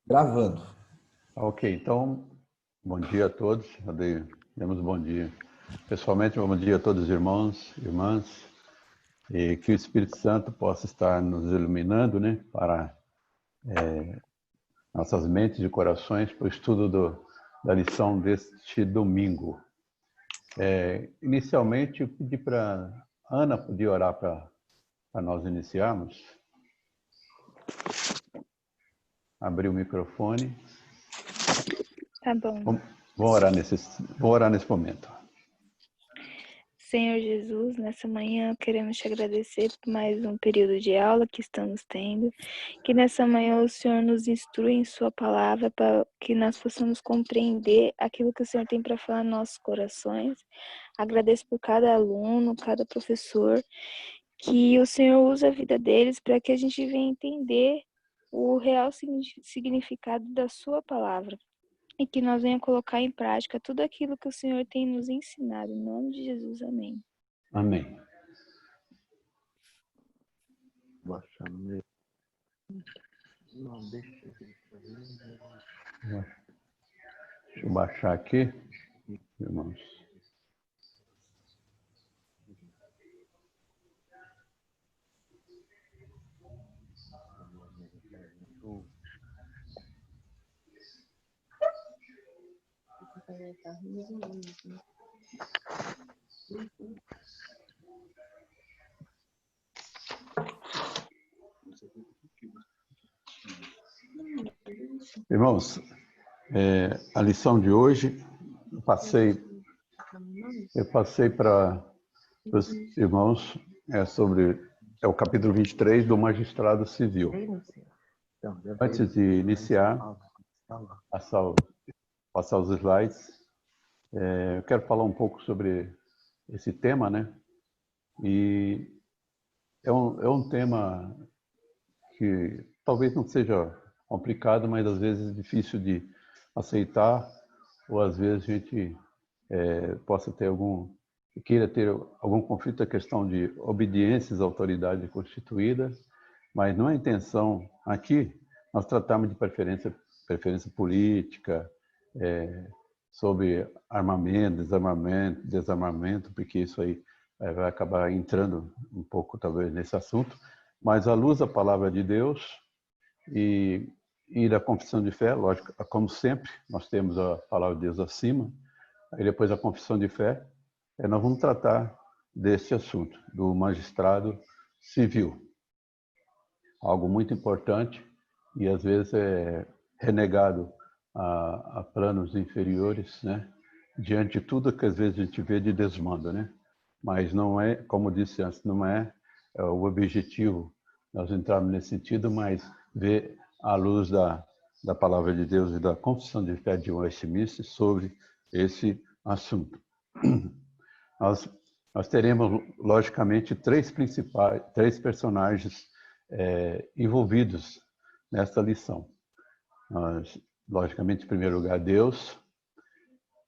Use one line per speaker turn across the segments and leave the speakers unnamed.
Gravando.
Ok, então, bom dia a todos. Demos bom dia. Pessoalmente, bom dia a todos os irmãos, irmãs, e que o Espírito Santo possa estar nos iluminando, né, para nossas mentes e corações para o estudo da lição deste domingo. Inicialmente, eu pedi para a Ana poder orar para nós iniciarmos. Abrir o microfone.
Tá bom.
Vou orar nesse momento.
Senhor Jesus, nessa manhã queremos te agradecer por mais um período de aula que estamos tendo. Que nessa manhã o Senhor nos instrua em sua palavra para que nós possamos compreender aquilo que o Senhor tem para falar nos nossos corações. Agradeço por cada aluno, cada professor, que o Senhor usa a vida deles para que a gente venha entender o real significado da sua palavra. E que nós venhamos colocar em prática tudo aquilo que o Senhor tem nos ensinado. Em nome de Jesus, amém.
Amém.
Baixando. Não, deixa
eu baixar aqui, irmãos. Irmãos, a lição de hoje eu passei para os irmãos sobre o capítulo 23 do Magistrado Civil. Antes de iniciar, passar os slides, eu quero falar um pouco sobre esse tema, né? E é um tema que talvez não seja complicado, mas às vezes é difícil de aceitar, ou às vezes a gente possa ter queira ter algum conflito a questão de obediências à autoridade constituída, mas não é a intenção aqui nós tratarmos de preferência política, sobre armamento, desarmamento, porque isso aí vai acabar entrando um pouco talvez nesse assunto, mas à luz da palavra de Deus e da confissão de fé, lógico, como sempre, nós temos a palavra de Deus acima, aí depois a confissão de fé, nós vamos tratar desse assunto, do magistrado civil. Algo muito importante e às vezes é renegado a planos inferiores, né? Diante de tudo que às vezes a gente vê de desmando, né? Mas não é, como disse antes, não é o objetivo nós entrarmos nesse sentido, mas ver à luz da palavra de Deus e da confissão de fé de Westminster sobre esse assunto. Nós teremos, logicamente, três personagens envolvidos nesta lição. Logicamente, em primeiro lugar, Deus,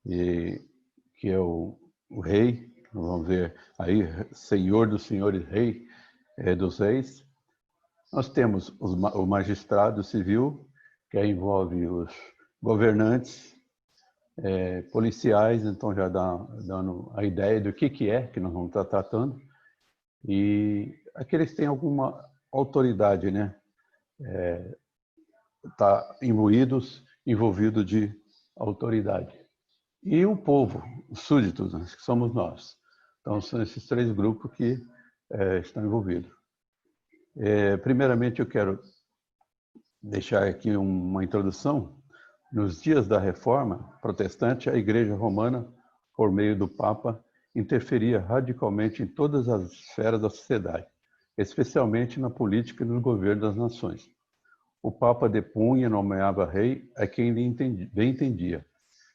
que é o rei, vamos ver aí, Senhor dos senhores, rei dos reis. Nós temos o magistrado civil, que envolve os governantes, policiais, então já dando a ideia do que é que nós vamos estar tratando, e aqueles que têm alguma autoridade, né? Tá envolvido de autoridade. E o povo, os súditos, né, que somos nós. Então, são esses três grupos que estão envolvidos. Primeiramente, eu quero deixar aqui uma introdução. Nos dias da Reforma Protestante, a Igreja Romana, por meio do Papa, interferia radicalmente em todas as esferas da sociedade, especialmente na política e no governo das nações. O Papa depunha e nomeava rei a quem bem entendia.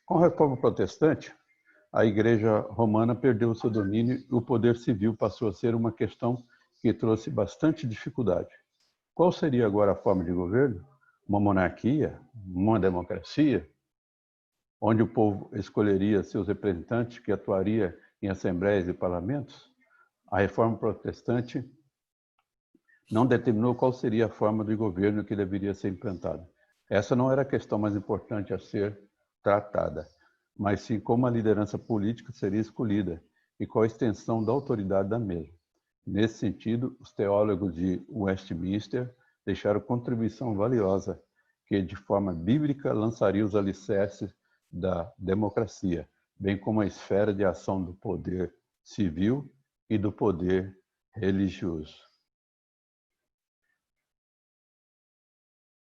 Com a Reforma Protestante, a Igreja Romana perdeu seu domínio e o poder civil passou a ser uma questão que trouxe bastante dificuldade. Qual seria agora a forma de governo? Uma monarquia? Uma democracia? Onde o povo escolheria seus representantes que atuaria em assembleias e parlamentos? A Reforma Protestante não determinou qual seria a forma de governo que deveria ser implantada. Essa não era a questão mais importante a ser tratada, mas sim como a liderança política seria escolhida e qual a extensão da autoridade da mesma. Nesse sentido, os teólogos de Westminster deixaram contribuição valiosa que, de forma bíblica, lançaria os alicerces da democracia, bem como a esfera de ação do poder civil e do poder religioso.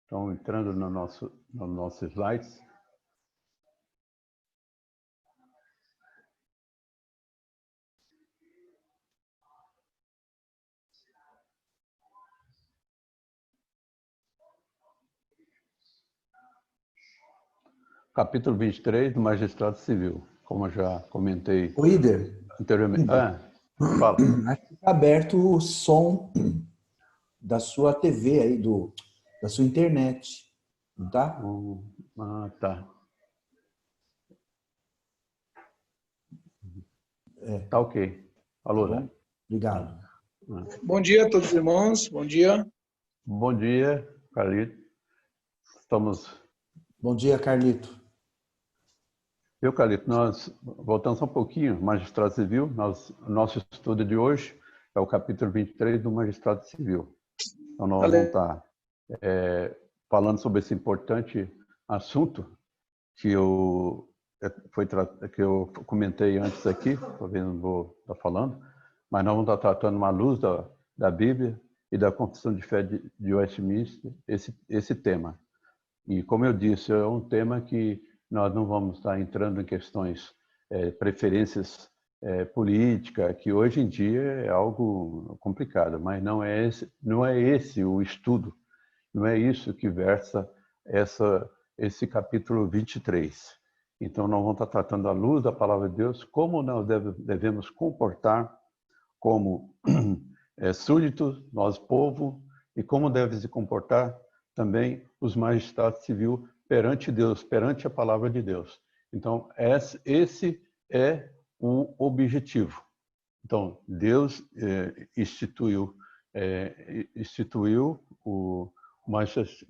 Então, entrando no nosso slides. Capítulo 23 do Magistrado Civil, como eu já comentei
Ô, Ider,
anteriormente. Fala.
acho que está aberto o som da sua TV aí, da sua internet, não tá?
Tá. Tá ok. Alô,
Tá bom? Obrigado.
Bom dia a todos os irmãos, bom dia.
Bom dia, Carlito.
Bom dia, Carlito.
Carlito, nós voltamos um pouquinho, Magistrado Civil, nosso estudo de hoje é o capítulo 23 do Magistrado Civil. Então, nós vamos estar falando sobre esse importante assunto que eu comentei antes aqui, talvez não vou estar falando, mas nós vamos estar tratando uma luz da Bíblia e da Confissão de Fé de Westminster, esse tema. E, como eu disse, é um tema que nós não vamos estar entrando em questões, preferências políticas, que hoje em dia é algo complicado, mas não é esse o estudo, não é isso que versa esse capítulo 23. Então, nós vamos estar tratando à luz da palavra de Deus, como nós devemos comportar como súditos, nós povo, e como devem se comportar também os magistrados civis perante Deus, perante a palavra de Deus. Então, esse é o objetivo. Então, Deus instituiu o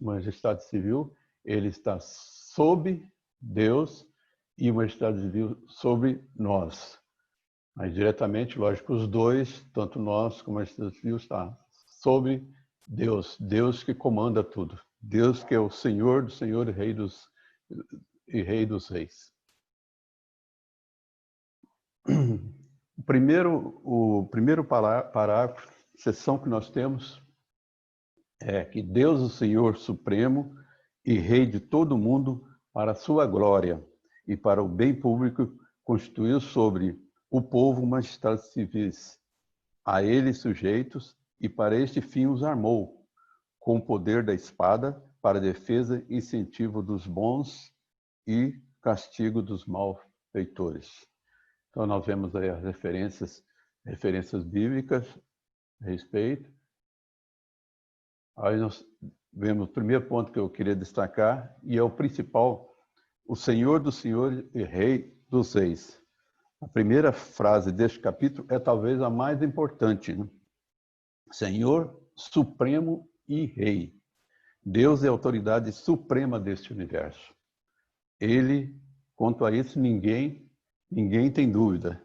magistrado civil, ele está sob Deus e o magistrado civil sobre nós. Mas diretamente, lógico, os dois, tanto nós como o magistrado civil, está sobre Deus, Deus que comanda tudo, Deus que é o Senhor do Senhor e Rei dos Reis. O primeiro parágrafo, seção que nós temos, é que Deus, o Senhor Supremo e Rei de todo o mundo, para a sua glória e para o bem público, constituiu sobre o povo magistrados civis, a eles sujeitos, e para este fim os armou, com o poder da espada, para defesa e incentivo dos bons e castigo dos malfeitores. Então, nós vemos aí as referências bíblicas a respeito. Aí nós vemos o primeiro ponto que eu queria destacar, e é o principal, o Senhor dos Senhores e Rei dos Reis. A primeira frase deste capítulo é talvez a mais importante, né? Senhor Supremo e Rei. Deus é a autoridade suprema deste universo. Ele, quanto a isso, ninguém tem dúvida.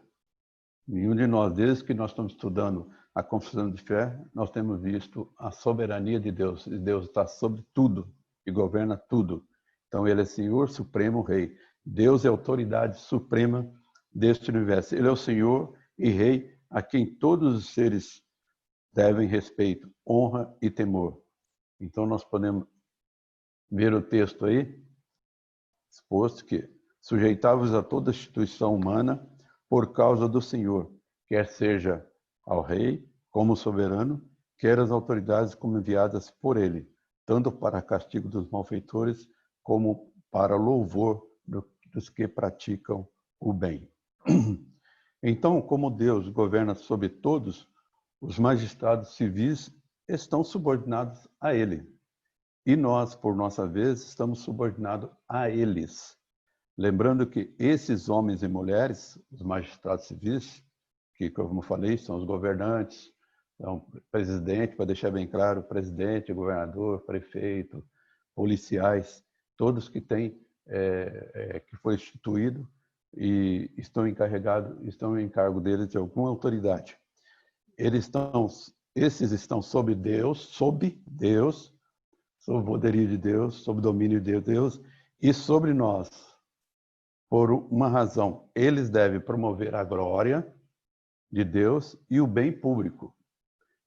Nenhum de nós, desde que nós estamos estudando a confissão de fé, nós temos visto a soberania de Deus. E Deus está sobre tudo e governa tudo. Então, ele é Senhor Supremo Rei. Deus é a autoridade suprema deste universo. Ele é o Senhor e Rei a quem todos os seres devem respeito, honra e temor. Então, nós podemos ver o texto aí, exposto que sujeitávamos a toda instituição humana por causa do Senhor, quer seja ao rei como soberano, quer as autoridades como enviadas por ele, tanto para castigo dos malfeitores como para louvor dos que praticam o bem. Então, como Deus governa sobre todos, os magistrados civis estão subordinados a ele. E nós, por nossa vez, estamos subordinados a eles. Lembrando que esses homens e mulheres, os magistrados civis, que, como falei, são os governantes, então, presidente, para deixar bem claro, presidente, governador, prefeito, policiais, todos que têm, que foi instituído e estão em cargo deles de alguma autoridade. Esses estão sob Deus, sob o poderio de Deus, sob o domínio de Deus e sobre nós. Por uma razão, eles devem promover a glória de Deus e o bem público,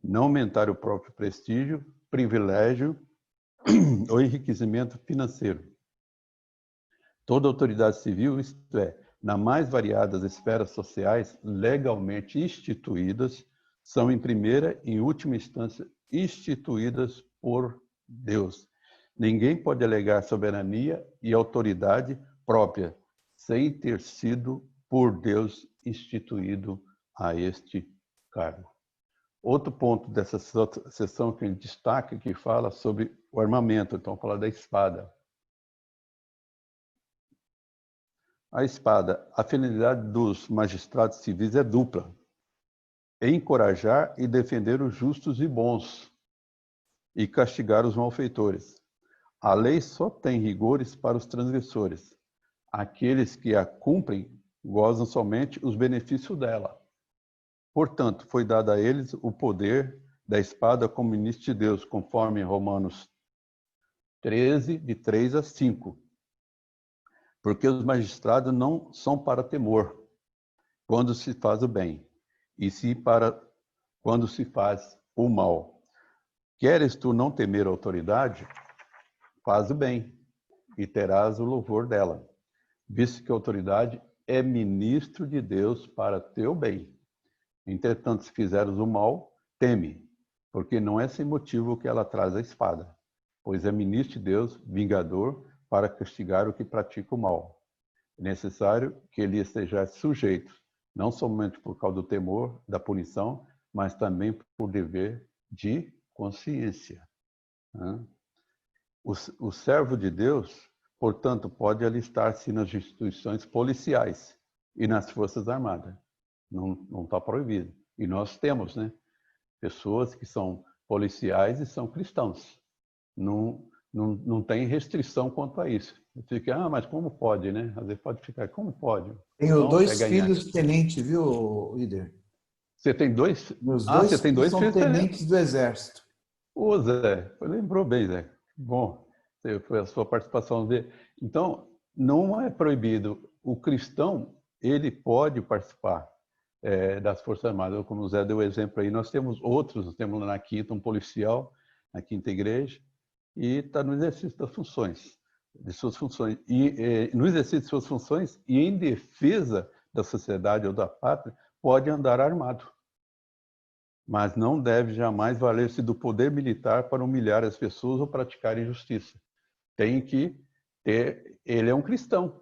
não aumentar o próprio prestígio, privilégio ou enriquecimento financeiro. Toda autoridade civil, isto é, nas mais variadas esferas sociais legalmente instituídas, são em primeira e última instância instituídas por Deus. Ninguém pode alegar soberania e autoridade própria sem ter sido por Deus instituído a este cargo. Outro ponto dessa sessão que ele destaca, que fala sobre o armamento, então fala da espada. A espada, a finalidade dos magistrados civis é dupla: encorajar e defender os justos e bons e castigar os malfeitores. A lei só tem rigores para os transgressores. Aqueles que a cumprem gozam somente os benefícios dela. Portanto, foi dado a eles o poder da espada como ministro de Deus, conforme Romanos 13, de 3 a 5. Porque os magistrados não são para temor, quando se faz o bem, e sim para quando se faz o mal. Queres tu não temer a autoridade? Faz o bem, e terás o louvor dela, visto que a autoridade é ministro de Deus para teu bem. Entretanto, se fizeres o mal, teme, porque não é sem motivo que ela traz a espada, pois é ministro de Deus, vingador, para castigar o que pratica o mal. É necessário que ele esteja sujeito, não somente por causa do temor, da punição, mas também por dever de consciência. O servo de Deus, portanto, pode alistar-se nas instituições policiais e nas forças armadas. Não está proibido. E nós temos, né, pessoas que são policiais e são cristãos. Não tem restrição quanto a isso. Fica, mas como pode, né? Às vezes pode ficar, como pode?
Tenho 2 filhos tenentes, viu, Líder?
Você tem 2?
Meus 2
você tem 2
são
filhos
tenentes do Exército.
Ô, Zé, lembrou bem, Zé. Bom, foi a sua participação dele. Então, não é proibido. O cristão, ele pode participar das Forças Armadas. Como o Zé deu o exemplo aí, nós temos outros, nós temos lá na Quinta um policial, na Quinta Igreja, e está no exercício das funções, de suas funções. E no exercício de suas funções e em defesa da sociedade ou da pátria, pode andar armado. Mas não deve jamais valer-se do poder militar para humilhar as pessoas ou praticar injustiça. Tem que ter... Ele é um cristão.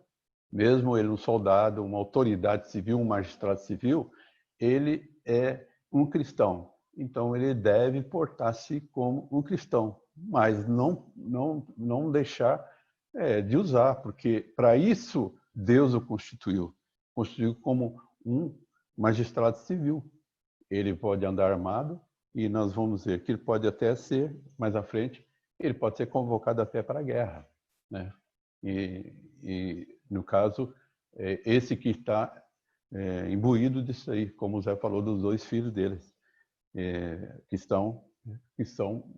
Mesmo ele um soldado, uma autoridade civil, um magistrado civil, ele é um cristão. Então, ele deve portar-se como um cristão, mas não deixar de usar, porque para isso Deus o constituiu como um magistrado civil. Ele pode andar armado e nós vamos ver que ele pode até ser, mais à frente, ele pode ser convocado até para a guerra, né? E no caso, esse que está imbuído disso aí, como o Zé falou dos 2 filhos deles, que são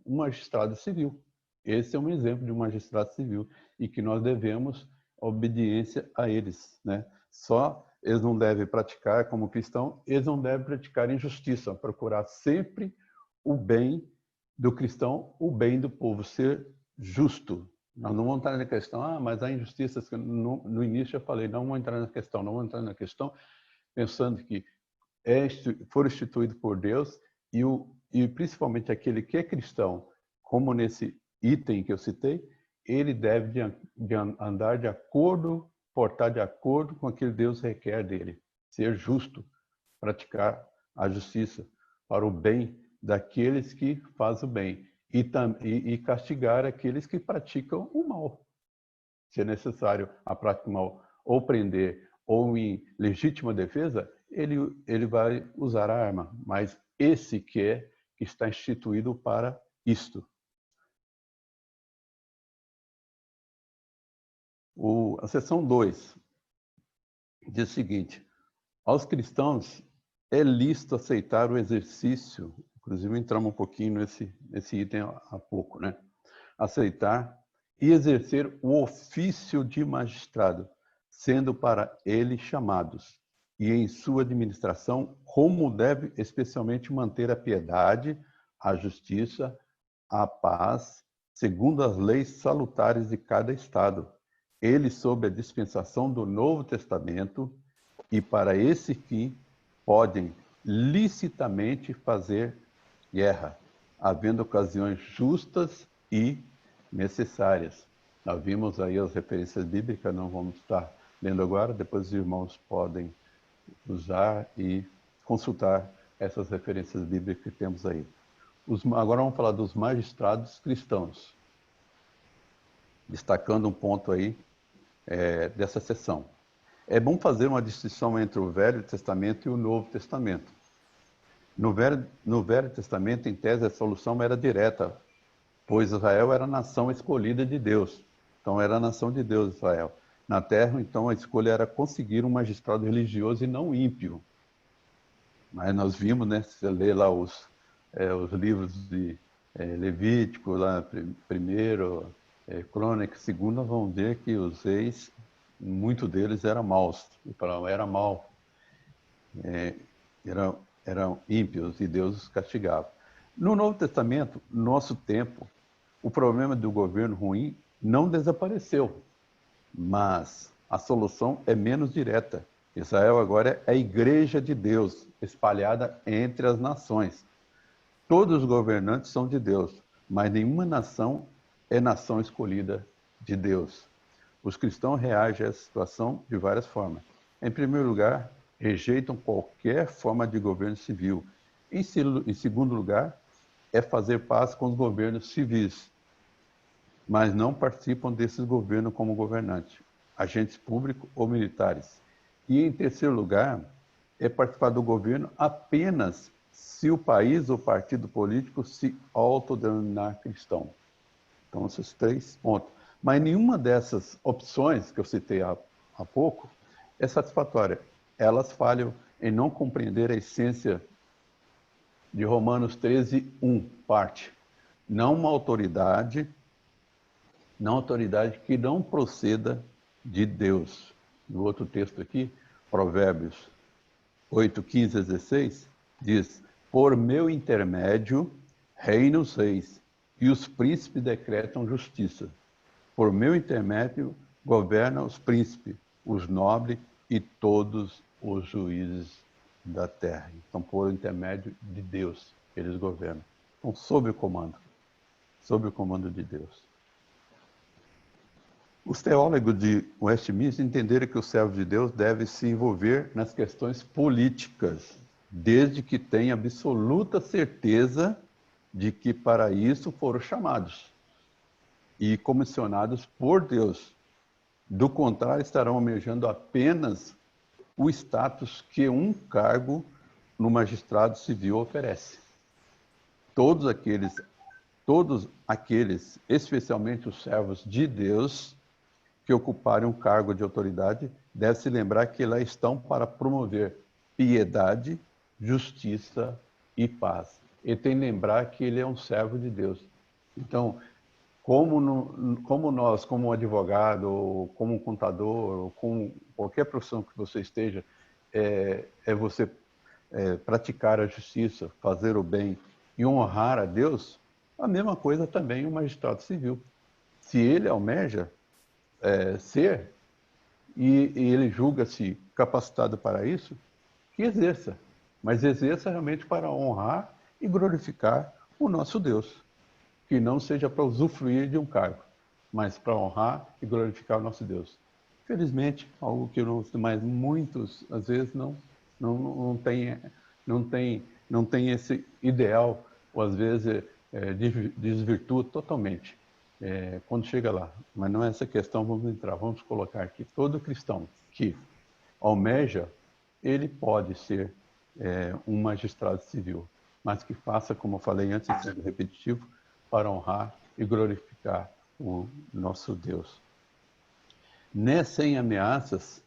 um magistrado civil. Esse é um exemplo de um magistrado civil e que nós devemos obediência a eles, né? Só eles não devem praticar como cristão, eles não devem praticar injustiça, procurar sempre o bem do cristão, o bem do povo, ser justo. Nós não vamos entrar na questão, mas há injustiças, no início eu falei, não vamos entrar na questão, pensando que for instituído por Deus e principalmente aquele que é cristão, como nesse item que eu citei, ele deve andar de acordo, portar de acordo com aquilo que Deus requer dele, ser justo, praticar a justiça para o bem daqueles que fazem o bem e castigar aqueles que praticam o mal. Se é necessário a prática do mal ou prender ou em legítima defesa, ele vai usar a arma, mas esse que está instituído para isto. A seção 2 diz o seguinte: aos cristãos é lícito aceitar o exercício, inclusive entramos um pouquinho nesse item há pouco, né? Aceitar e exercer o ofício de magistrado, sendo para ele chamados, e em sua administração, como deve especialmente manter a piedade, a justiça, a paz, segundo as leis salutares de cada estado. Ele sob a dispensação do Novo Testamento, e para esse fim podem licitamente fazer guerra, havendo ocasiões justas e necessárias. Nós vimos aí as referências bíblicas, não vamos estar lendo agora, depois os irmãos podem usar e consultar essas referências bíblicas que temos aí. Agora vamos falar dos magistrados cristãos, destacando um ponto aí dessa seção. É bom fazer uma distinção entre o Velho Testamento e o Novo Testamento. No Velho Testamento, em tese, a solução era direta, pois Israel era a nação escolhida de Deus. Então, era a nação de Deus, Israel. Na terra, então, a escolha era conseguir um magistrado religioso e não ímpio. Mas nós vimos, né, se você lê lá os livros de Levítico, lá, primeiro, Crônica, segundo, nós vamos ver que os reis, muitos deles eram maus. Era mal. Eram ímpios e Deus os castigava. No Novo Testamento, nosso tempo, o problema do governo ruim não desapareceu, mas a solução é menos direta. Israel agora é a igreja de Deus, espalhada entre as nações. Todos os governantes são de Deus, mas nenhuma nação é nação escolhida de Deus. Os cristãos reagem a essa situação de várias formas. Em primeiro lugar, rejeitam qualquer forma de governo civil. Em segundo lugar, é fazer paz com os governos civis, mas não participam desses governos como governantes, agentes públicos ou militares. E em terceiro lugar, é participar do governo apenas se o país ou partido político se autodenominar cristão. Então, esses 3 pontos. Mas nenhuma dessas opções que eu citei há pouco é satisfatória. Elas falham em não compreender a essência de Romanos 13:1, parte. Não uma autoridade que não proceda de Deus. No outro texto aqui, Provérbios 8:15-16, diz: por meu intermédio reinam os reis, e os príncipes decretam justiça. Por meu intermédio governam os príncipes, os nobres e todos os juízes da terra. Então, por intermédio de Deus, eles governam. Então, sob o comando de Deus. Os teólogos de Westminster entenderam que o servo de Deus deve se envolver nas questões políticas, desde que tenha absoluta certeza de que para isso foram chamados e comissionados por Deus. Do contrário, estarão almejando apenas o status que um cargo no magistrado civil oferece. Todos aqueles, especialmente os servos de Deus, que ocuparem um cargo de autoridade, devem se lembrar que lá estão para promover piedade, justiça e paz. Ele tem que lembrar que ele é um servo de Deus. Então, como nós, como um advogado, ou como um contador, ou com qualquer profissão que você esteja, você praticar a justiça, fazer o bem e honrar a Deus, a mesma coisa também o magistrado civil. Se ele almeja ser, e ele julga-se capacitado para isso, que exerça. Mas exerça realmente para honrar e glorificar o nosso Deus. Que não seja para usufruir de um cargo, mas para honrar e glorificar o nosso Deus. Felizmente, algo que mas muitos, às vezes, não tem esse ideal, ou às vezes desvirtua totalmente quando chega lá. Mas não é essa questão, vamos colocar aqui. Todo cristão que almeja, ele pode ser um magistrado civil, mas que faça, como eu falei antes, sendo repetitivo, para honrar e glorificar o nosso Deus. né, sem ameaças,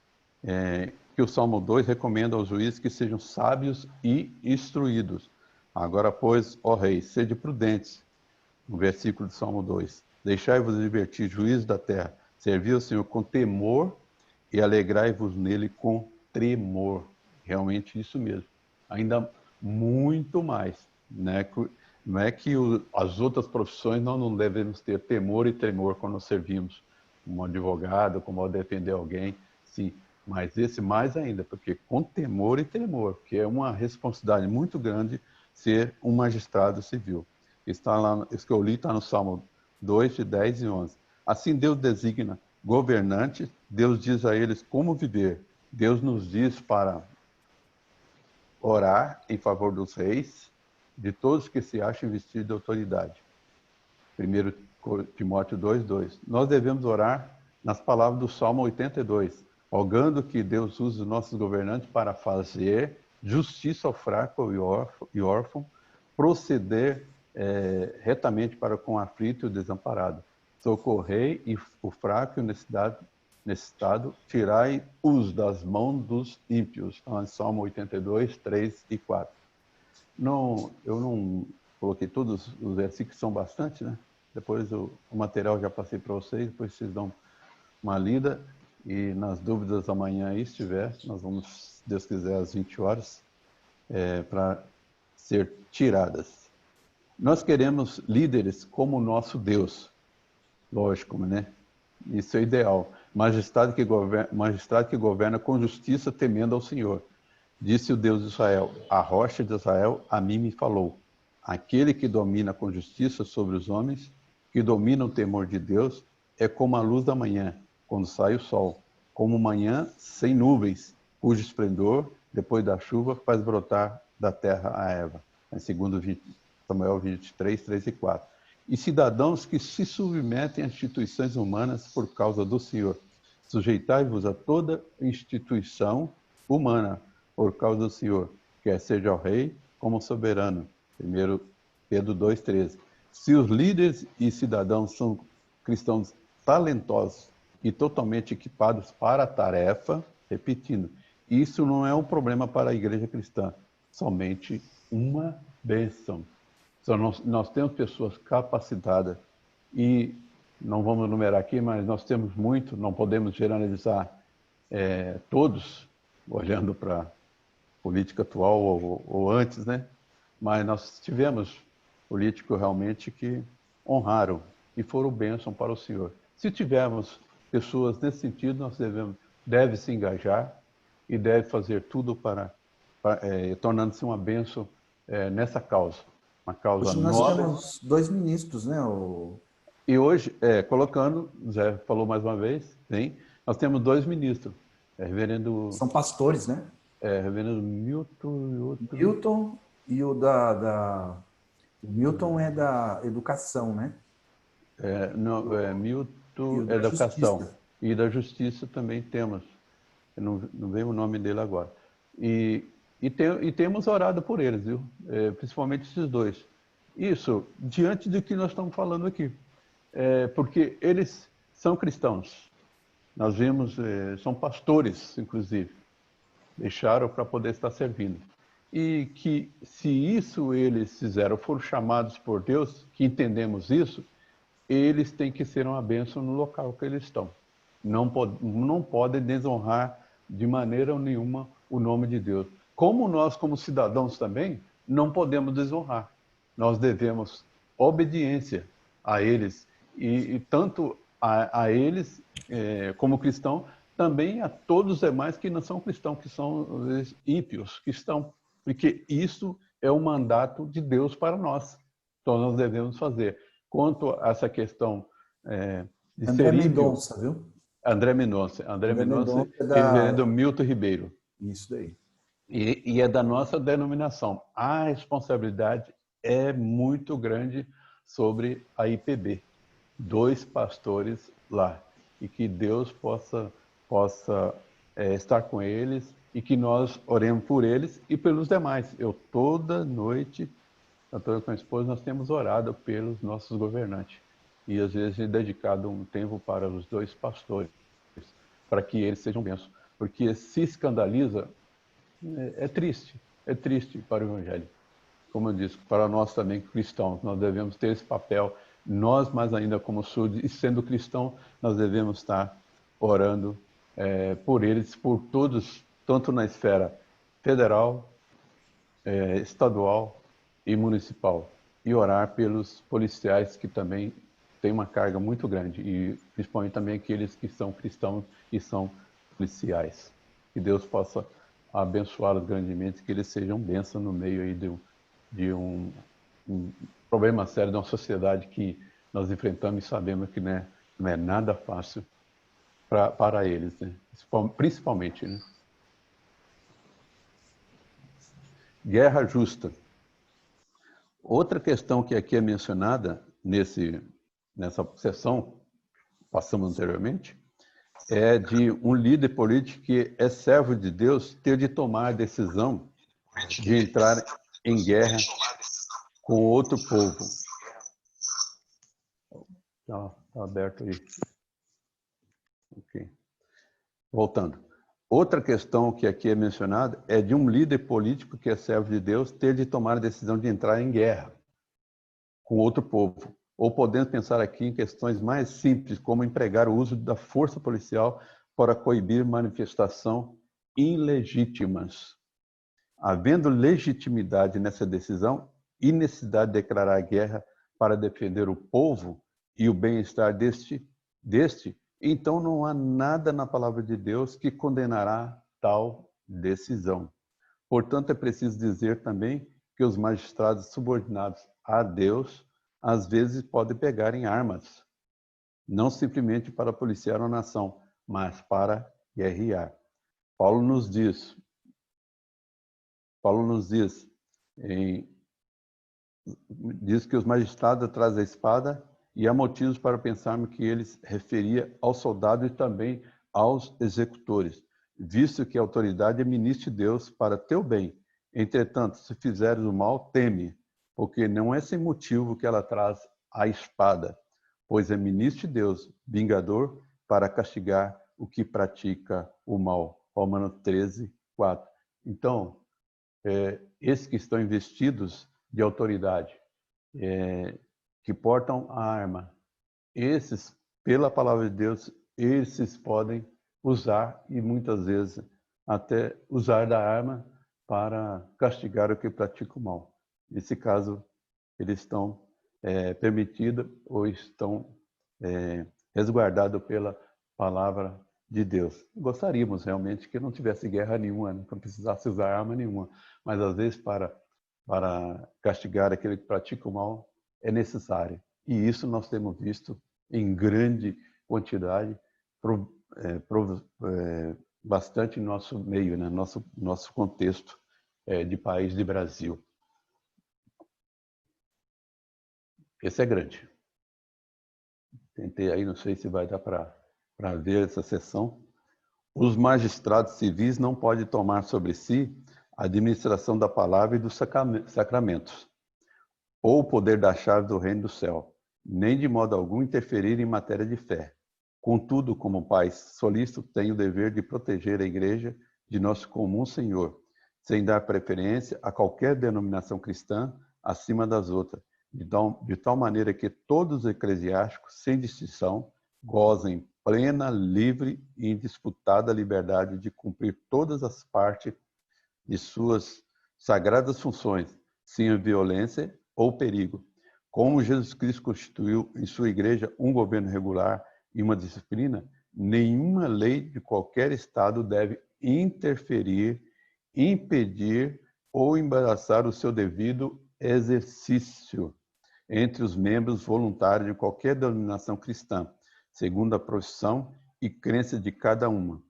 que o Salmo 2 recomenda aos juízes que sejam sábios e instruídos. Agora, pois, ó rei, sede prudentes, no versículo do Salmo 2. Deixai-vos divertir, juízes da terra, servi ao Senhor com temor e alegrai-vos nele com tremor. Realmente isso mesmo. Ainda muito mais, né? Não é que as outras profissões nós não devemos ter temor e tremor quando servimos como advogado, como ao defender alguém, sim. Mas esse mais ainda, porque com temor e tremor, que é uma responsabilidade muito grande ser um magistrado civil. Está lá, isso que eu li está no Salmo 2, de 10 e 11. Assim Deus designa governantes, Deus diz a eles como viver. Deus nos diz para orar em favor dos reis, de todos que se acham vestidos de autoridade. 1 Timóteo 2:2. Nós devemos orar nas palavras do Salmo 82, rogando que Deus use os nossos governantes para fazer justiça ao fraco e órfão, proceder retamente para com o aflito e o desamparado. Socorrei o fraco e o necessitado, tirai-os das mãos dos ímpios. Então, Salmo 82, 3 e 4. Não, eu não coloquei todos os versículos, são bastante, né? Depois o material já passei para vocês, depois vocês dão uma lida. E nas dúvidas amanhã aí, se tiver, nós vamos, se Deus quiser, às 20 horas, para ser tiradas. Nós queremos líderes como o nosso Deus. Lógico, né? Isso é ideal. Magistrado que governa com justiça, temendo ao Senhor. Disse o Deus de Israel, a rocha de Israel a mim me falou. Aquele que domina com justiça sobre os homens, que domina o temor de Deus, é como a luz da manhã, quando sai o sol, como manhã sem nuvens, cujo esplendor, depois da chuva, faz brotar da terra a erva. É segundo Samuel 23, 3 e 4. E cidadãos que se submetem a instituições humanas por causa do Senhor. Sujeitai-vos a toda instituição humana por causa do Senhor, quer seja o rei como soberano. 1 Pedro 2,13. Se os líderes e cidadãos são cristãos talentosos e totalmente equipados para a tarefa, repetindo, isso não é um problema para a igreja cristã, somente uma bênção. Então, nós temos pessoas capacitadas e não vamos numerar aqui, mas nós temos muito, não podemos generalizar todos, olhando para a política atual ou antes, né? Mas nós tivemos políticos realmente que honraram e foram bênção para o Senhor. Se tivermos pessoas nesse sentido, nós deve se engajar e deve fazer tudo tornando-se uma bênção nessa causa. Uma causa
Hoje nós
nobre.
temos 2 ministros, né?
E hoje, colocando, Zé falou mais uma vez, sim, nós temos 2 ministros. Reverendo...
São pastores, né?
Reverendo Milton e outro...
Milton e o o Milton é da educação, né?
Milton é da educação. E da justiça também temos. Eu não veio o nome dele agora. E temos orado por eles, viu? Principalmente esses 2. Isso, diante do que nós estamos falando aqui. Porque eles são cristãos. Nós vimos, são pastores, inclusive. Deixaram para poder estar servindo. E que, se isso eles fizeram, foram chamados por Deus, que entendemos isso, eles têm que ser uma bênção no local que eles estão. Não podem desonrar de maneira nenhuma o nome de Deus. Como nós, como cidadãos também, não podemos desonrar. Nós devemos obediência a eles, e tanto a eles, como cristão, também a todos os demais que não são cristãos, que são ímpios, que estão. Porque isso é o mandato de Deus para nós. Então nós devemos fazer. Quanto a essa questão de
André
ser ímpio...
Mendonça, viu?
André Mendonça
é
e reverendo Milton Ribeiro.
Isso daí.
E é da nossa denominação. A responsabilidade é muito grande sobre a IPB. 2 pastores lá. E que Deus possa estar com eles e que nós oremos por eles e pelos demais. Eu toda noite, tanto eu com a esposa, nós temos orado pelos nossos governantes. E às vezes dedicado um tempo para os 2 pastores. para que eles sejam bênçãos. Porque se escandaliza, é triste para o Evangelho. Como eu disse, para nós também cristãos, nós devemos ter esse papel. Nós, mais ainda como surdos, e sendo cristão, nós devemos estar orando por eles, por todos, tanto na esfera federal, estadual e municipal. E orar pelos policiais que também têm uma carga muito grande, e principalmente também aqueles que são cristãos e são policiais. Que Deus possa abençoá-los grandemente, que eles sejam bênção no meio aí de um problema sério de uma sociedade que nós enfrentamos e sabemos que não é nada fácil para eles, né? Principalmente, né? Guerra justa. Outra questão que aqui é mencionada nessa sessão, passamos anteriormente, é de um líder político que é servo de Deus ter de tomar a decisão de entrar em guerra com outro povo. Está aberto aí. Ok. Voltando. Outra questão que aqui é mencionada é de um líder político que é servo de Deus ter de tomar a decisão de entrar em guerra com outro povo. Ou podemos pensar aqui em questões mais simples, como empregar o uso da força policial para coibir manifestação ilegítimas. Havendo legitimidade nessa decisão e necessidade de declarar guerra para defender o povo e o bem-estar deste, então não há nada na palavra de Deus que condenará tal decisão. Portanto, é preciso dizer também que os magistrados subordinados a Deus, às vezes, podem pegar em armas, não simplesmente para policiar a nação, mas para guerrear. Paulo nos diz que os magistrados trazem a espada, e há motivos para pensarmos que ele se referia ao soldado e também aos executores, visto que a autoridade é ministro de Deus para teu bem. Entretanto, se fizeres o mal, teme, porque não é sem motivo que ela traz a espada, pois é ministro de Deus, vingador, para castigar o que pratica o mal. Romanos 13, 4. Então, esses que estão investidos de autoridade, que portam a arma, esses, pela palavra de Deus, esses podem usar e muitas vezes até usar da arma para castigar o que pratica o mal. Nesse caso, eles estão permitidos ou estão resguardados pela palavra de Deus. Gostaríamos realmente que não tivesse guerra nenhuma, né? Que não precisasse usar arma nenhuma, mas às vezes para castigar aquele que pratica o mal é necessário. E isso nós temos visto em grande quantidade, bastante no nosso meio, né? Nosso contexto de país de Brasil. Esse é grande. Tentei aí, não sei se vai dar para ver essa sessão. Os magistrados civis não podem tomar sobre si a administração da palavra e dos sacramentos, ou o poder da chave do reino do céu, nem de modo algum interferir em matéria de fé. Contudo, como pais solícitos, têm o dever de proteger a igreja de nosso comum Senhor, sem dar preferência a qualquer denominação cristã acima das outras, de tal maneira que todos os eclesiásticos, sem distinção, gozem plena, livre e indisputada liberdade de cumprir todas as partes de suas sagradas funções, sem violência ou perigo. Como Jesus Cristo constituiu em sua igreja um governo regular e uma disciplina, nenhuma lei de qualquer estado deve interferir, impedir ou embaraçar o seu devido exercício entre os membros voluntários de qualquer denominação cristã, segundo a profissão e crença de cada uma.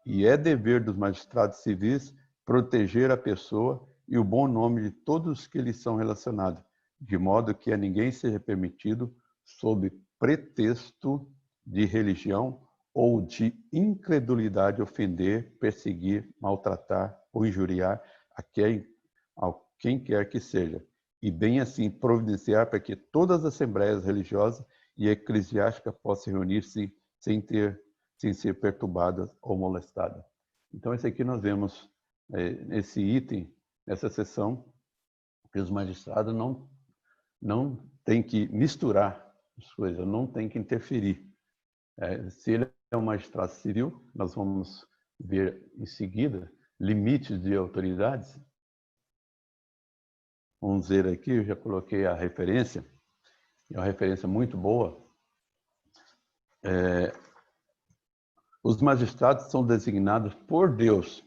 E é dever dos magistrados civis proteger a pessoa e o bom nome de todos os que lhes são relacionados, de modo que a ninguém seja permitido, sob pretexto de religião ou de incredulidade, ofender, perseguir, maltratar ou injuriar a quem quer que seja, e bem assim providenciar para que todas as assembleias religiosas e eclesiásticas possam reunir-se sem ter sem ser perturbada ou molestada. Então, esse aqui nós vemos esse item, essa seção, que os magistrados não têm que misturar as coisas, não têm que interferir. Se ele é um magistrado civil, nós vamos ver em seguida limites de autoridades. Vamos ver aqui, eu já coloquei a referência, é uma referência muito boa. Os magistrados são designados por Deus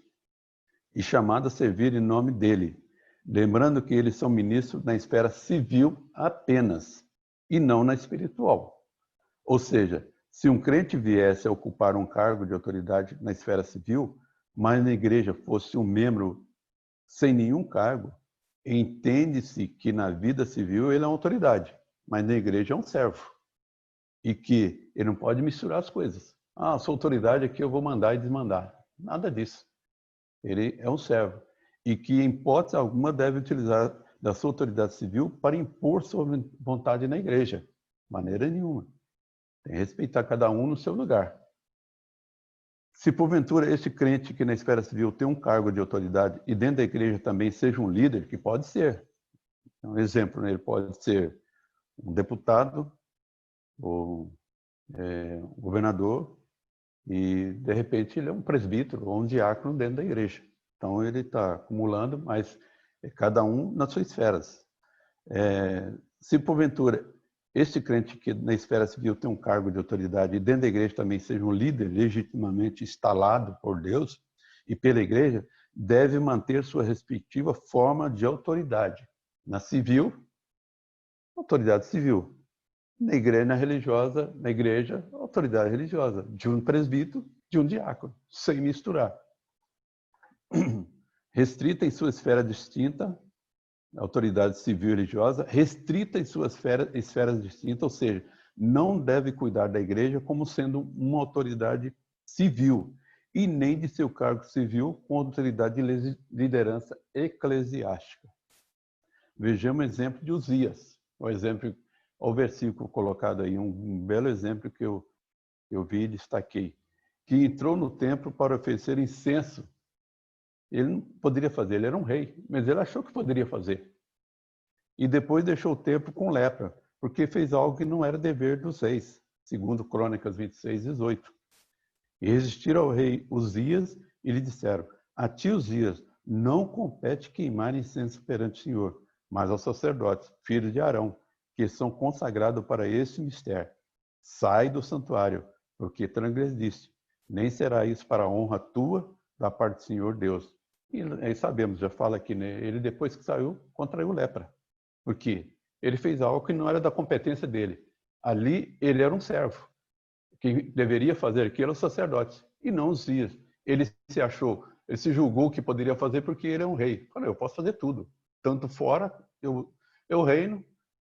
e chamados a servir em nome dele, lembrando que eles são ministros na esfera civil apenas, e não na espiritual. Ou seja, se um crente viesse a ocupar um cargo de autoridade na esfera civil, mas na igreja fosse um membro sem nenhum cargo, entende-se que na vida civil ele é uma autoridade, mas na igreja é um servo. E que ele não pode misturar as coisas. Ah, sou autoridade aqui, eu vou mandar e desmandar. Nada disso. Ele é um servo. E que, em hipótese alguma, deve utilizar da sua autoridade civil para impor sua vontade na igreja. De maneira nenhuma. Tem que respeitar cada um no seu lugar. Se porventura este crente que na esfera civil tem um cargo de autoridade e dentro da igreja também seja um líder, que pode ser. Um exemplo, né? Ele pode ser um deputado ou um governador e, de repente, ele é um presbítero ou um diácono dentro da igreja. Então, ele está acumulando, mas cada um nas suas esferas. Se porventura este crente que na esfera civil tem um cargo de autoridade e dentro da igreja também seja um líder legitimamente instalado por Deus e pela igreja, deve manter sua respectiva forma de autoridade. Na civil, autoridade civil. Na igreja, autoridade religiosa. De um presbítero, de um diácono, sem misturar. Restrita em sua esfera distinta, autoridade civil e religiosa, restrita em suas esferas distintas, ou seja, não deve cuidar da igreja como sendo uma autoridade civil e nem de seu cargo civil com autoridade de liderança eclesiástica. Vejamos o exemplo de Uzias, o versículo colocado aí, um belo exemplo que eu vi e destaquei, que entrou no templo para oferecer incenso. Ele não poderia fazer, ele era um rei, mas ele achou que poderia fazer. E depois deixou o templo com lepra, porque fez algo que não era dever dos reis, segundo Crônicas 26, 18. E resistiram ao rei Uzias e lhe disseram: a ti, Uzias, não compete queimar incenso perante o Senhor, mas aos sacerdotes, filhos de Arão, que são consagrados para esse mistério. Sai do santuário, porque transgrediste. Nem será isso para a honra tua da parte do Senhor Deus. E aí sabemos, já fala aqui, né? Ele depois que saiu, contraiu lepra. Por quê? Ele fez algo que não era da competência dele. Ali, ele era um servo. Quem deveria fazer aquilo era o sacerdote, e não os Uzias. Ele se julgou que poderia fazer porque ele é um rei. Falei, eu posso fazer tudo. Tanto fora, eu reino,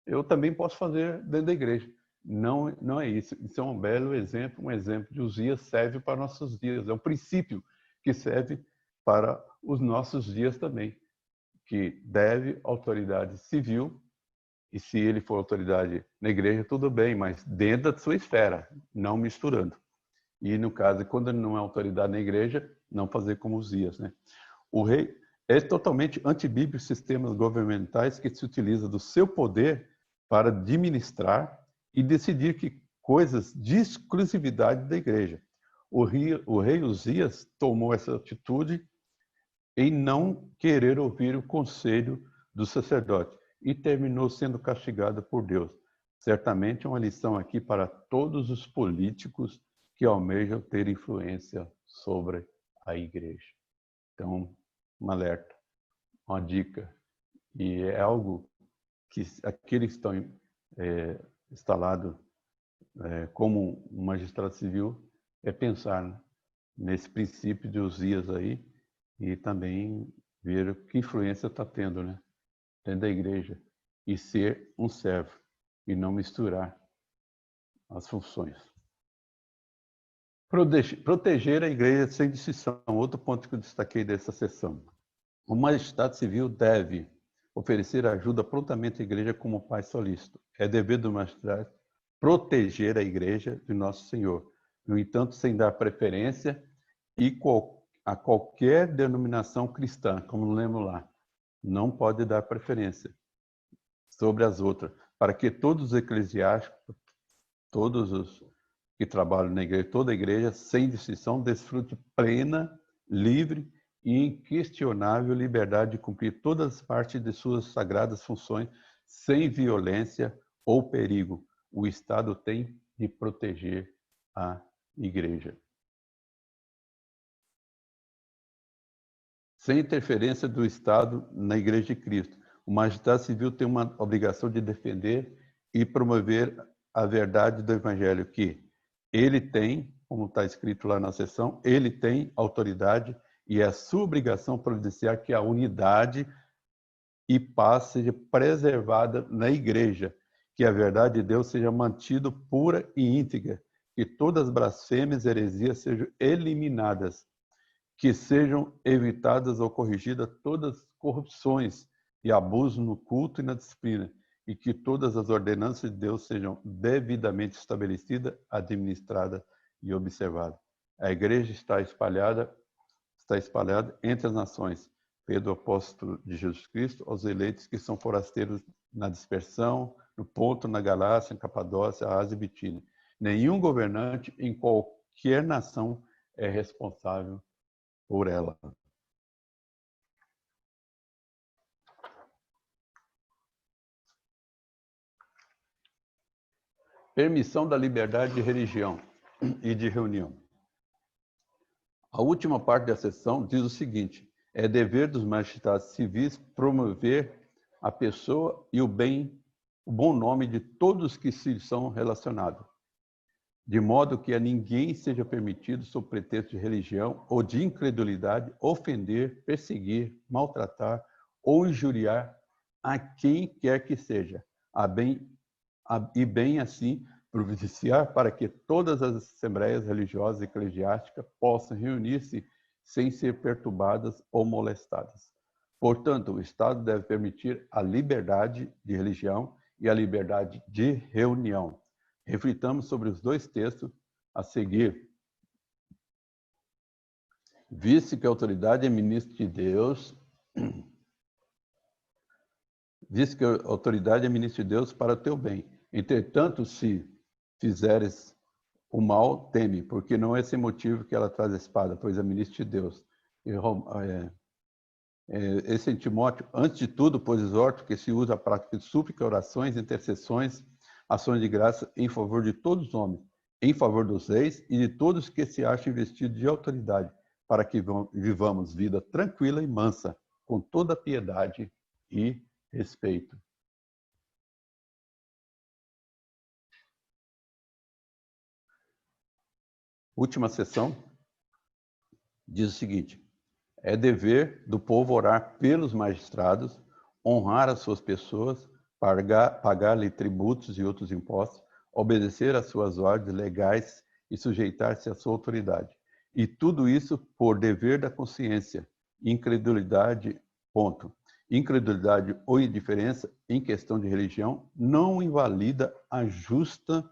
eu também posso fazer dentro da igreja. Não é isso. Isso é um belo exemplo, um exemplo de Uzias serve para nossos dias. É um princípio que serve para os nossos dias também, que deve autoridade civil, e se ele for autoridade na igreja, tudo bem, mas dentro da sua esfera, não misturando. E no caso, quando ele não é autoridade na igreja, não fazer como Uzias, né? O rei é totalmente antibíblico sistemas governamentais que se utiliza do seu poder para administrar e decidir que coisas de exclusividade da igreja. O rei Uzias tomou essa atitude em não querer ouvir o conselho do sacerdote e terminou sendo castigado por Deus. Certamente é uma lição aqui para todos os políticos que almejam ter influência sobre a igreja. Então, um alerta, uma dica, e é algo que aqueles que estão instalados como um magistrado civil é pensar nesse princípio de Uzias aí e também ver que influência está tendo, né, dentro da igreja, e ser um servo e não misturar as funções. Proteger a igreja sem distinção, outro ponto que eu destaquei dessa sessão. O magistrado civil deve oferecer ajuda prontamente à igreja como pai solícito. É dever do magistrado proteger a igreja de Nosso Senhor, no entanto, sem dar preferência a qualquer denominação cristã, como lemos lá. Não pode dar preferência sobre as outras, para que todos os eclesiásticos, todos os que trabalham na igreja, toda a igreja, sem distinção, desfrute plena, livre e inquestionável liberdade de cumprir todas as partes de suas sagradas funções, sem violência ou perigo. O Estado tem de proteger a igreja. Sem interferência do Estado na Igreja de Cristo. O magistrado civil tem uma obrigação de defender e promover a verdade do Evangelho, que ele tem, como está escrito lá na seção, ele tem autoridade e é sua obrigação providenciar que a unidade e paz seja preservada na Igreja, que a verdade de Deus seja mantida pura e íntegra, que todas as blasfêmias e heresias sejam eliminadas, que sejam evitadas ou corrigidas todas as corrupções e abusos no culto e na disciplina, e que todas as ordenanças de Deus sejam devidamente estabelecidas, administradas e observadas. A igreja está espalhada entre as nações. Pedro, apóstolo de Jesus Cristo, aos eleitos que são forasteiros na dispersão, no Ponto, na Galácia, em Capadócia, Ásia e Bitínia. Nenhum governante em qualquer nação é responsável por ela. Permissão da liberdade de religião e de reunião. A última parte da seção diz o seguinte: é dever dos magistrados civis promover a pessoa e o bom nome de todos que se são relacionados, de modo que a ninguém seja permitido, sob pretexto de religião ou de incredulidade, ofender, perseguir, maltratar ou injuriar a quem quer que seja, e bem assim providenciar para que todas as assembleias religiosas e eclesiásticas possam reunir-se sem ser perturbadas ou molestadas. Portanto, o Estado deve permitir a liberdade de religião e a liberdade de reunião. Reflitamos sobre os dois textos a seguir. Visto que a autoridade é ministro de Deus, para o teu bem. Entretanto, se fizeres o mal, teme, porque não é sem motivo que ela traz a espada, pois é ministro de Deus. Esse em Timóteo, antes de tudo, pois exorto que se usa a prática de súplica, orações, intercessões, ações de graça em favor de todos os homens, em favor dos reis e de todos que se acham investidos de autoridade, para que vivamos vida tranquila e mansa, com toda piedade e respeito. Última sessão diz o seguinte: é dever do povo orar pelos magistrados, honrar as suas pessoas, pagar-lhe tributos e outros impostos, obedecer às suas ordens legais e sujeitar-se à sua autoridade. E tudo isso por dever da consciência. Incredulidade ou indiferença em questão de religião não invalida a justa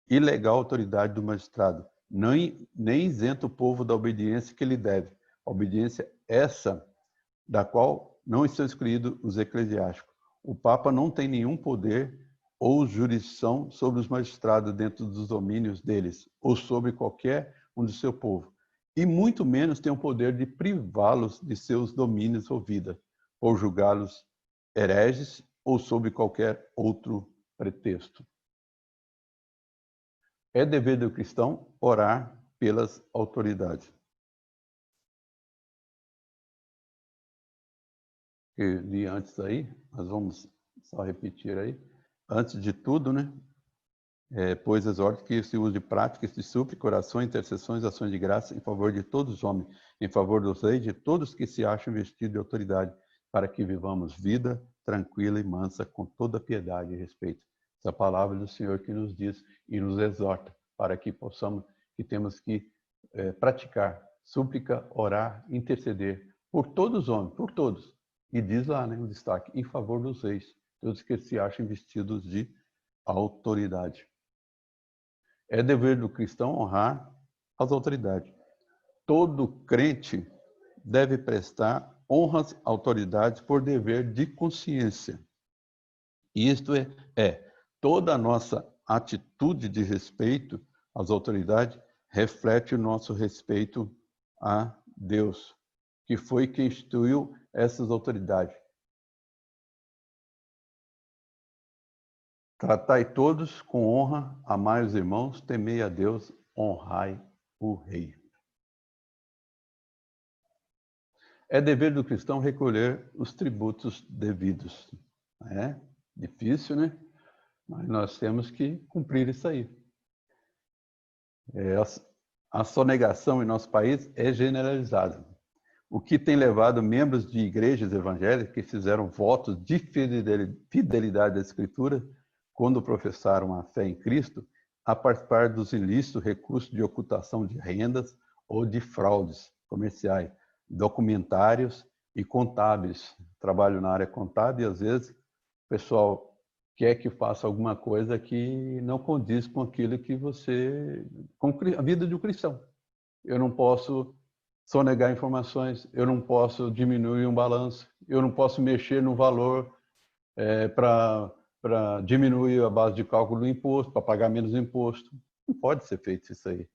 e legal autoridade do magistrado, nem isenta o povo da obediência que lhe deve. Obediência essa da qual não estão excluídos os eclesiásticos. O Papa não tem nenhum poder ou jurisdição sobre os magistrados dentro dos domínios deles, ou sobre qualquer um do seu povo. E muito menos tem o poder de privá-los de seus domínios ou vida, ou julgá-los hereges ou sob qualquer outro pretexto. É dever do cristão orar pelas autoridades. Que li antes aí, nós vamos só repetir aí. Antes de tudo, né? Pois exorto que se use de práticas de súplica, orações, intercessões, ações de graça em favor de todos os homens, em favor dos reis, de todos que se acham vestidos de autoridade, para que vivamos vida tranquila e mansa, com toda piedade e respeito. Essa palavra do Senhor que nos diz e nos exorta para que temos que praticar súplica, orar, interceder por todos os homens, por todos. E diz lá, né, um destaque, em favor dos reis, todos que se acham vestidos de autoridade. É dever do cristão honrar as autoridades. Todo crente deve prestar honras às autoridades por dever de consciência. Isto toda a nossa atitude de respeito às autoridades reflete o nosso respeito a Deus, que foi quem instituiu essas autoridades. Tratai todos com honra, amai os irmãos, temei a Deus, honrai o rei. É dever do cristão recolher os tributos devidos. É difícil, né? Mas nós temos que cumprir isso aí. A sonegação em nosso país é generalizada, o que tem levado membros de igrejas evangélicas que fizeram votos de fidelidade à Escritura, quando professaram a fé em Cristo, a participar dos ilícitos recursos de ocultação de rendas ou de fraudes comerciais, documentários e contábeis. Trabalho na área contábil e, às vezes, o pessoal quer que faça alguma coisa que não condiz com aquilo que com a vida de um cristão. Eu não posso sonegar informações, eu não posso diminuir um balanço, eu não posso mexer no valor para diminuir a base de cálculo do imposto, para pagar menos imposto. Não pode ser feito isso aí.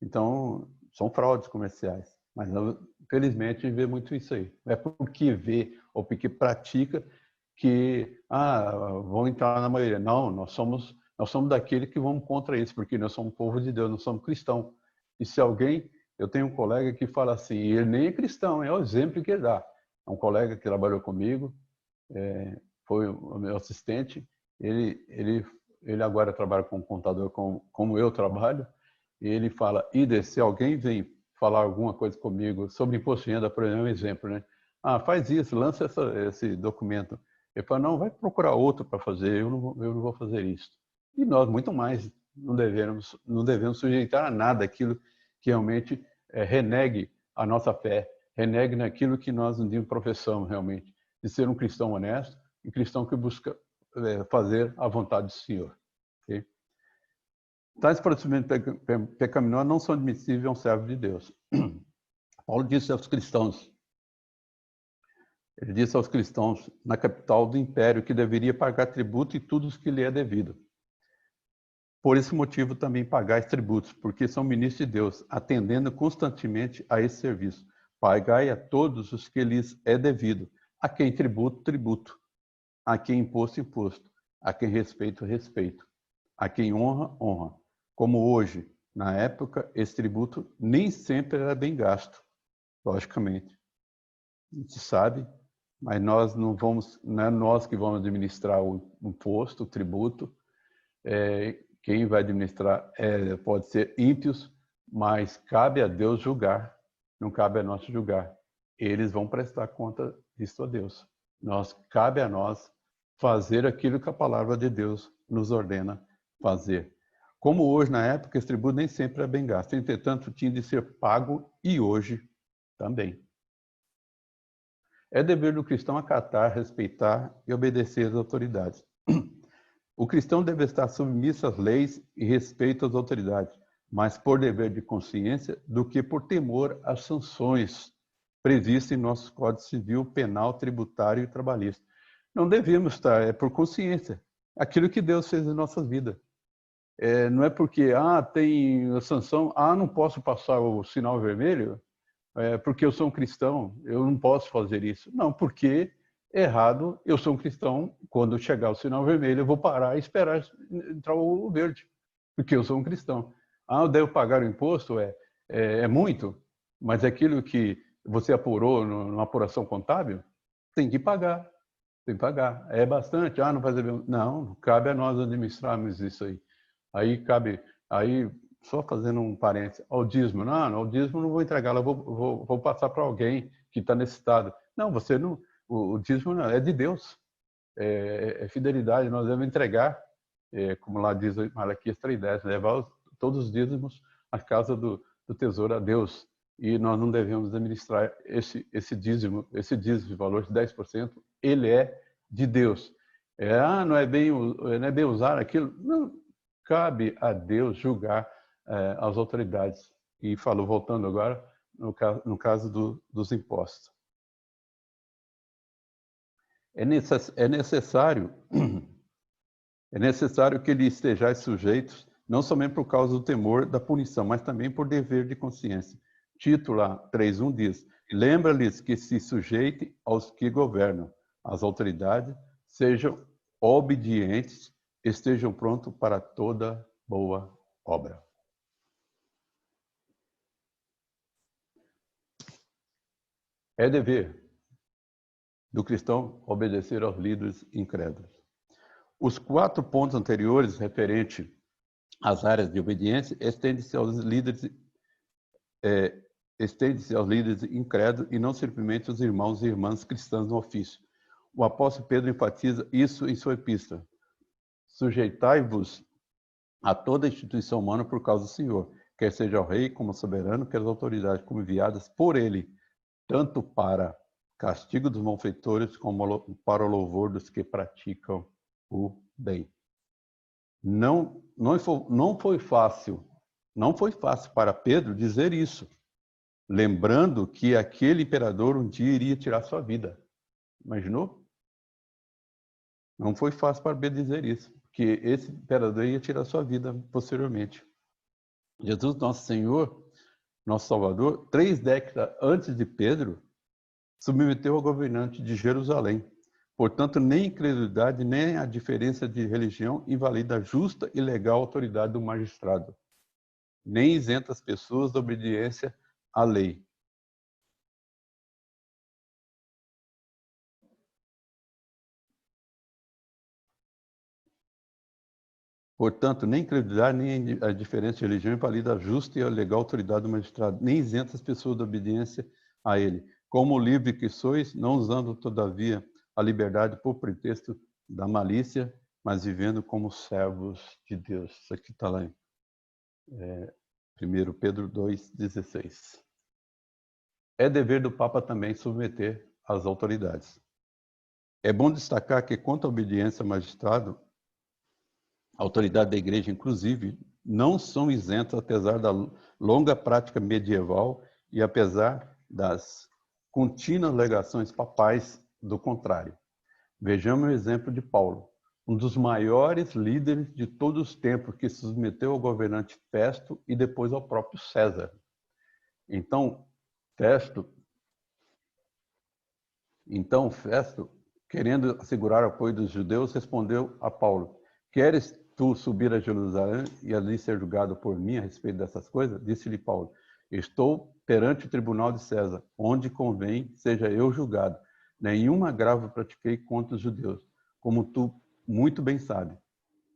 Então, são fraudes comerciais. Mas, infelizmente, a gente vê muito isso aí. Não é porque vê ou porque pratica que vão entrar na maioria. Não, nós somos daqueles que vão contra isso, porque nós somos povo de Deus, nós somos cristãos. E se alguém... Eu tenho um colega que fala assim, e ele nem é cristão, é o exemplo que ele dá. É um colega que trabalhou comigo, foi o meu assistente, ele agora trabalha como contador, como eu trabalho, e ele fala, Ida, se alguém vem falar alguma coisa comigo sobre imposto de renda, por exemplo, um exemplo, né? Faz isso, lança esse documento. Ele fala, não, vai procurar outro para fazer, eu não vou fazer isso. E nós, muito mais, não devemos sujeitar a nada aquilo que realmente renegue a nossa fé, renegue naquilo que nós um dia professamos realmente, de ser um cristão honesto e cristão que busca fazer a vontade do Senhor. Okay? Tais procedimentos pecaminosos não são admissíveis a um servo de Deus. Paulo disse aos cristãos, ele disse aos cristãos na capital do império que deveria pagar tributo e tudo o que lhe é devido. Por esse motivo também pagais tributos, porque são ministros de Deus, atendendo constantemente a esse serviço. Pagai a todos os que lhes é devido. A quem tributo, tributo. A quem imposto, imposto. A quem respeito, respeito. A quem honra, honra. Como hoje, na época, esse tributo nem sempre era bem gasto, logicamente. A gente sabe, mas nós não é nós que vamos administrar o imposto, o tributo. Quem vai administrar pode ser ímpios, mas cabe a Deus julgar, não cabe a nós julgar. Eles vão prestar conta disso a Deus. Cabe a nós fazer aquilo que a palavra de Deus nos ordena fazer. Como hoje, na época, esse tributo nem sempre é bem gasto. Entretanto, tinha de ser pago e hoje também. É dever do cristão acatar, respeitar e obedecer às autoridades. O cristão deve estar submisso às leis e respeito às autoridades, mas por dever de consciência do que por temor às sanções previstas em nosso Código Civil, Penal, Tributário e Trabalhista. Não devemos estar, por consciência, aquilo que Deus fez em nossas vidas. Não é porque, tem a sanção, não posso passar o sinal vermelho, porque eu sou um cristão, eu não posso fazer isso. Não, porque errado, eu sou um cristão, quando chegar o sinal vermelho, eu vou parar e esperar entrar o verde, porque eu sou um cristão. Eu devo pagar o imposto? É muito, mas aquilo que você apurou numa apuração contábil, tem que pagar, É bastante, não fazer bem. Não, cabe a nós administrarmos isso aí. Aí só fazendo um parênteses, ao dízimo. Não, o dízimo não vou entregar, vou passar para alguém que está necessitado. Não, você não... O dízimo não, é de Deus, é fidelidade, nós devemos entregar, como lá diz Malaquias 3:10, levar todos os dízimos à casa do tesouro a Deus, e nós não devemos administrar esse dízimo de valor de 10%, ele é de Deus. Não é bem usar aquilo, não, cabe a Deus julgar as autoridades. E falou, voltando agora, no caso dos impostos. É necessário que lhe estejais sujeitos, não somente por causa do temor da punição, mas também por dever de consciência. Tito lá 3:1 diz: lembra-lhes que se sujeite aos que governam, as autoridades, sejam obedientes, estejam prontos para toda boa obra. É dever do cristão obedecer aos líderes incrédulos. Os 4 pontos anteriores referentes às áreas de obediência estendem-se aos líderes incrédulos e não simplesmente aos irmãos e irmãs cristãs no ofício. O apóstolo Pedro enfatiza isso em sua epístola. Sujeitai-vos a toda instituição humana por causa do Senhor, quer seja o rei como soberano, quer as autoridades como enviadas por ele, tanto para castigo dos malfeitores como para o louvor dos que praticam o bem. Não foi fácil para Pedro dizer isso, lembrando que aquele imperador um dia iria tirar sua vida. Imaginou? Não foi fácil para Pedro dizer isso, porque esse imperador ia tirar sua vida posteriormente. Jesus, nosso Senhor, nosso Salvador, 3 décadas antes de Pedro, submeteu ao governante de Jerusalém. Portanto, nem incredulidade, nem a diferença de religião invalida a justa e legal autoridade do magistrado, nem isenta as pessoas da obediência à lei. Portanto, nem incredulidade, nem a diferença de religião invalida a justa e a legal autoridade do magistrado, nem isenta as pessoas da obediência a ele. Como livre que sois, não usando, todavia, a liberdade por pretexto da malícia, mas vivendo como servos de Deus. Isso aqui está lá em 1 Pedro 2,16. É dever do Papa também submeter às autoridades. É bom destacar que, quanto à obediência ao magistrado, a autoridade da igreja, inclusive, não são isentas, apesar da longa prática medieval e apesar das contínuas legações papais do contrário. Vejamos o exemplo de Paulo, um dos maiores líderes de todos os tempos, que se submeteu ao governante Festo e depois ao próprio César. Então, Festo, querendo assegurar o apoio dos judeus, respondeu a Paulo: queres tu subir a Jerusalém e ali ser julgado por mim a respeito dessas coisas? Disse-lhe Paulo: estou perante o tribunal de César, onde convém seja eu julgado. Nenhum agravo pratiquei contra os judeus, como tu muito bem sabes.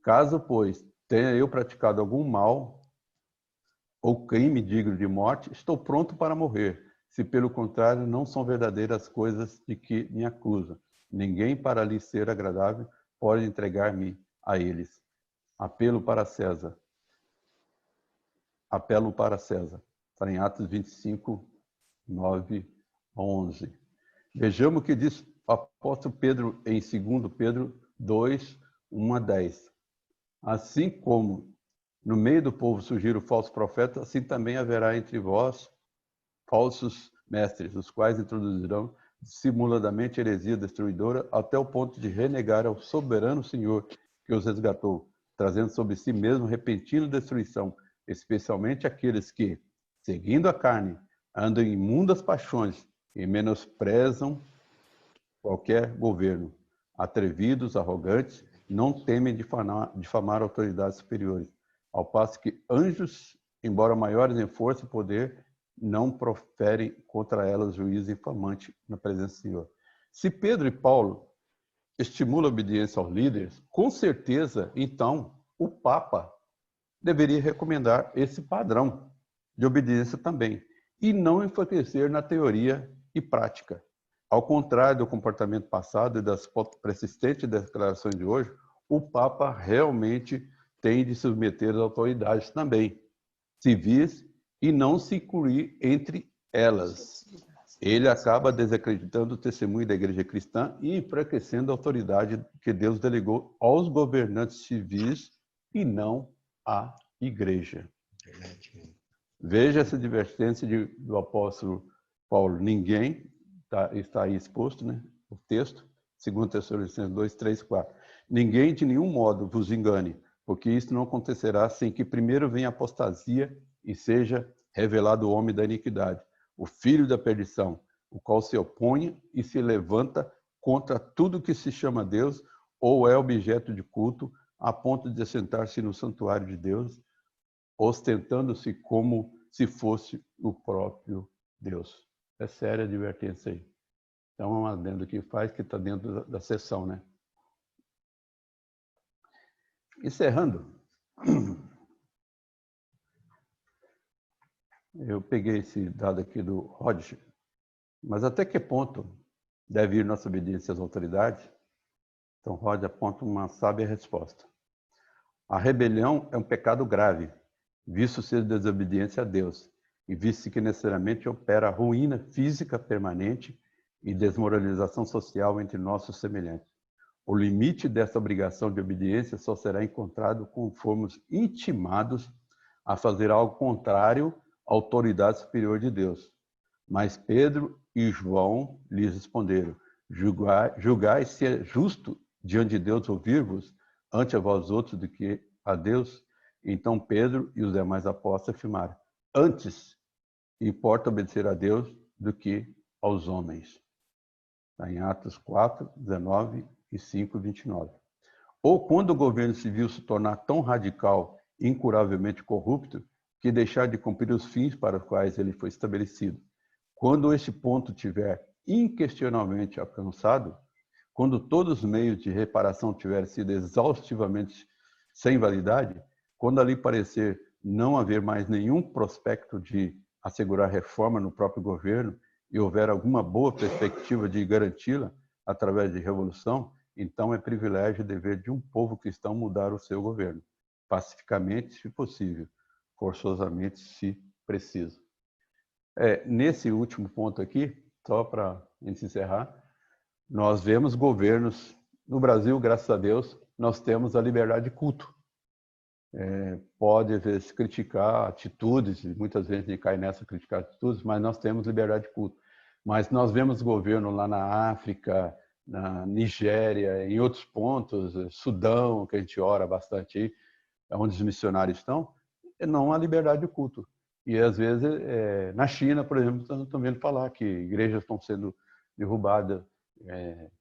Caso, pois, tenha eu praticado algum mal ou crime digno de morte, estou pronto para morrer, se pelo contrário não são verdadeiras as coisas de que me acusam. Ninguém, para lhe ser agradável, pode entregar-me a eles. Apelo para César. Está em Atos 25, 9 a 11. Vejamos o que diz o apóstolo Pedro em 2 Pedro 2, 1 a 10. Assim como no meio do povo surgiram falsos profetas, assim também haverá entre vós falsos mestres, os quais introduzirão dissimuladamente heresia destruidora, até o ponto de renegar ao soberano Senhor que os resgatou, trazendo sobre si mesmo repentina destruição, especialmente aqueles que, seguindo a carne, andam em imundas paixões e menosprezam qualquer governo. Atrevidos, arrogantes, não temem difamar autoridades superiores, ao passo que anjos, embora maiores em força e poder, não proferem contra elas juízo infamante na presença do Senhor. Se Pedro e Paulo estimulam a obediência aos líderes, com certeza, então, o Papa deveria recomendar esse padrão de obediência também, e não enfraquecer na teoria e prática. Ao contrário do comportamento passado e das persistentes declarações de hoje, o Papa realmente tem de submeter as autoridades também, civis, e não se incluir entre elas. Ele acaba desacreditando o testemunho da igreja cristã e enfraquecendo a autoridade que Deus delegou aos governantes civis e não à igreja. Veja essa advertência do apóstolo Paulo. Ninguém, está aí exposto, né, o texto, 2 Tessalonicenses 2, 3, 4. Ninguém de nenhum modo vos engane, porque isso não acontecerá sem que primeiro venha a apostasia e seja revelado o homem da iniquidade, o filho da perdição, o qual se opõe e se levanta contra tudo que se chama Deus ou é objeto de culto, a ponto de assentar-se no santuário de Deus, ostentando-se como se fosse o próprio Deus. É séria a advertência aí. Então, é um adendo que faz, que está dentro da sessão, né? Encerrando, eu peguei esse dado aqui do Roger, mas até que ponto deve ir nossa obediência às autoridades? Então, Roger aponta uma sábia resposta. A rebelião é um pecado grave, visto ser desobediência a Deus, e visto que necessariamente opera ruína física permanente e desmoralização social entre nossos semelhantes. O limite dessa obrigação de obediência só será encontrado quando formos intimados a fazer algo contrário à autoridade superior de Deus. Mas Pedro e João lhes responderam: julgai se é justo diante de Deus ouvir-vos ante a vós outros do que a Deus. Então Pedro e os demais apóstolos afirmaram: antes importa obedecer a Deus do que aos homens. Está em Atos 4, 19 e 5, 29. Ou quando o governo civil se tornar tão radical e incuravelmente corrupto que deixar de cumprir os fins para os quais ele foi estabelecido. Quando este ponto tiver inquestionavelmente alcançado, quando todos os meios de reparação tiverem sido exaustivamente sem validade, quando ali parecer não haver mais nenhum prospecto de assegurar reforma no próprio governo e houver alguma boa perspectiva de garanti-la através de revolução, então é privilégio e dever de um povo cristão mudar o seu governo, pacificamente, se possível, forçosamente, se preciso. Nesse último ponto aqui, só para encerrar, nós vemos governos, no Brasil, graças a Deus, nós temos a liberdade de culto. Pode, às vezes, criticar atitudes, e muitas vezes a gente cai nessa criticar atitudes, mas nós temos liberdade de culto. Mas nós vemos governo lá na África, na Nigéria, em outros pontos, Sudão, que a gente ora bastante aí, onde os missionários estão, não há liberdade de culto. E, às vezes, na China, por exemplo, estão vendo falar que igrejas estão sendo derrubadas,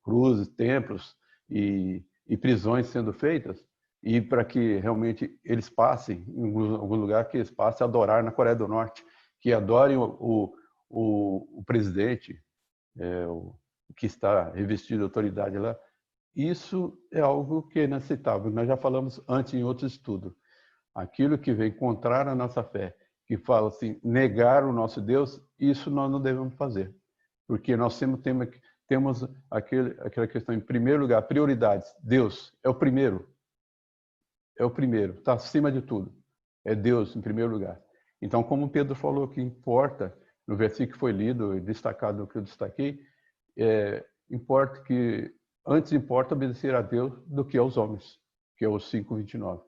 cruzes, templos e prisões sendo feitas, e para que realmente eles passem, em algum lugar, que eles passem a adorar na Coreia do Norte, que adorem o presidente, que está revestido de autoridade lá. Isso é algo que é inaceitável. Nós já falamos antes em outro estudo. Aquilo que vem contrário à nossa fé, que fala assim, negar o nosso Deus, isso nós não devemos fazer. Porque nós temos aquela questão, em primeiro lugar, prioridades. Deus é o primeiro. É o primeiro, está acima de tudo. É Deus em primeiro lugar. Então, como Pedro falou que importa, no versículo que foi lido e destacado, que eu destaquei, antes importa obedecer a Deus do que aos homens, que é o 5:29.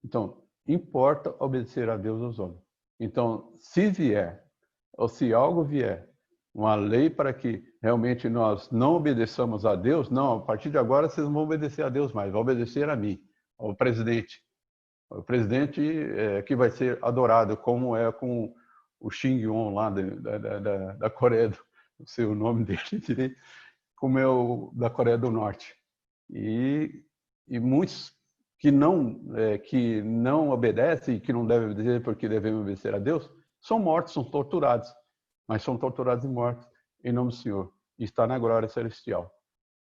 Então, importa obedecer a Deus aos homens. Então, se vier, ou se algo vier, uma lei para que realmente nós não obedeçamos a Deus, não, a partir de agora vocês não vão obedecer a Deus mais, vão obedecer a mim, ao presidente. O presidente que vai ser adorado, como é com o Kim Jong-un lá da Coreia, não sei o nome dele, como é o da Coreia do Norte. E muitos que não obedecem e que não devem obedecer porque devem obedecer a Deus, são mortos, são torturados, mas são torturados e mortos em nome do Senhor, e está na glória celestial.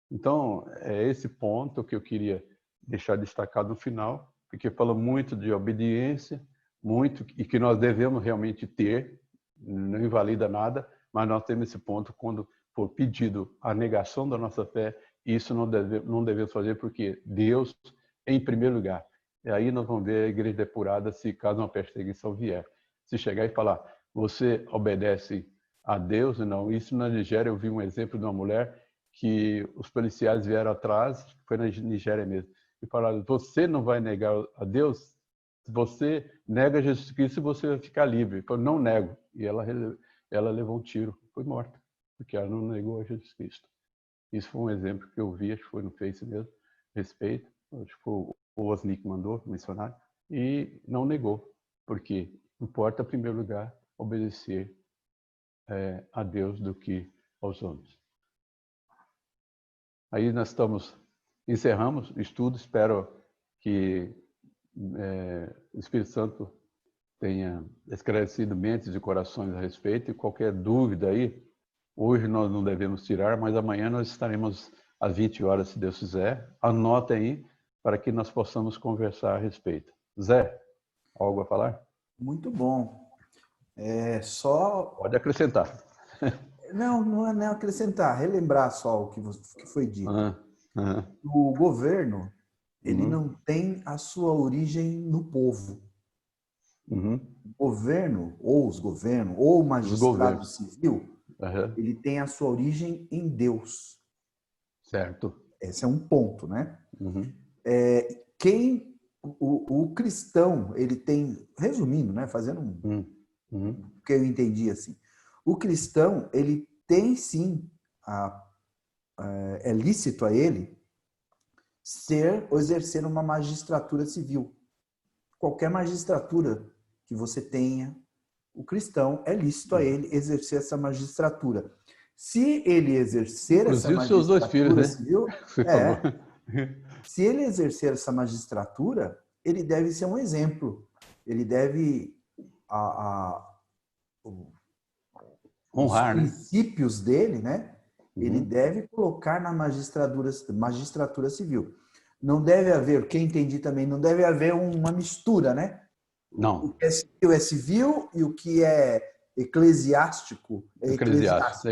Então, é esse ponto que eu queria deixar destacado no final, porque fala muito de obediência, e que nós devemos realmente ter, não invalida nada, mas nós temos esse ponto quando for pedido a negação da nossa fé, isso não devemos fazer porque Deus em primeiro lugar. E aí nós vamos ver a igreja depurada se caso uma perseguição vier. Se chegar e falar, você obedece a Deus? Não. Isso na Nigéria, eu vi um exemplo de uma mulher que os policiais vieram atrás, foi na Nigéria mesmo, e falaram, você não vai negar a Deus? Se você nega Jesus Cristo, você vai ficar livre. Ele falou, não nego. E ela levou um tiro, foi morta, porque ela não negou a Jesus Cristo. Isso foi um exemplo que eu vi, acho que foi no Face mesmo, respeito. Acho que foi o Osni que mandou, o missionário, e não negou, porque importa, em primeiro lugar, obedecer a Deus do que aos homens. Aí nós encerramos o estudo, espero que o Espírito Santo tenha esclarecido mentes e corações a respeito, e qualquer dúvida aí, hoje nós não devemos tirar, mas amanhã nós estaremos às 20 horas, se Deus quiser. Anote aí, para que nós possamos conversar a respeito. Zé, algo a falar?
Muito bom. Só...
Pode acrescentar.
Não é acrescentar, relembrar só o que foi dito. O governo, ele não tem a sua origem no povo. O governo, ou os governos, ou o magistrado civil, ele tem a sua origem em Deus.
Certo.
Esse é um ponto, né? O cristão, ele tem, resumindo, né, fazendo o que eu entendi assim, o cristão, ele tem sim, é lícito a ele exercer uma magistratura civil. Qualquer magistratura que você tenha, o cristão, é lícito a ele exercer essa magistratura. Se ele exercer
inclusive
essa
seus dois filhos, né?
civil, se ele exercer essa magistratura, ele deve ser um exemplo. Ele deve
honrar,
os princípios dele, né? Ele
Uhum.
deve colocar na magistratura civil. Não deve haver, quem entendi também, não deve haver uma mistura, né?
Não.
O que é civil e o que é eclesiástico é eclesiástico.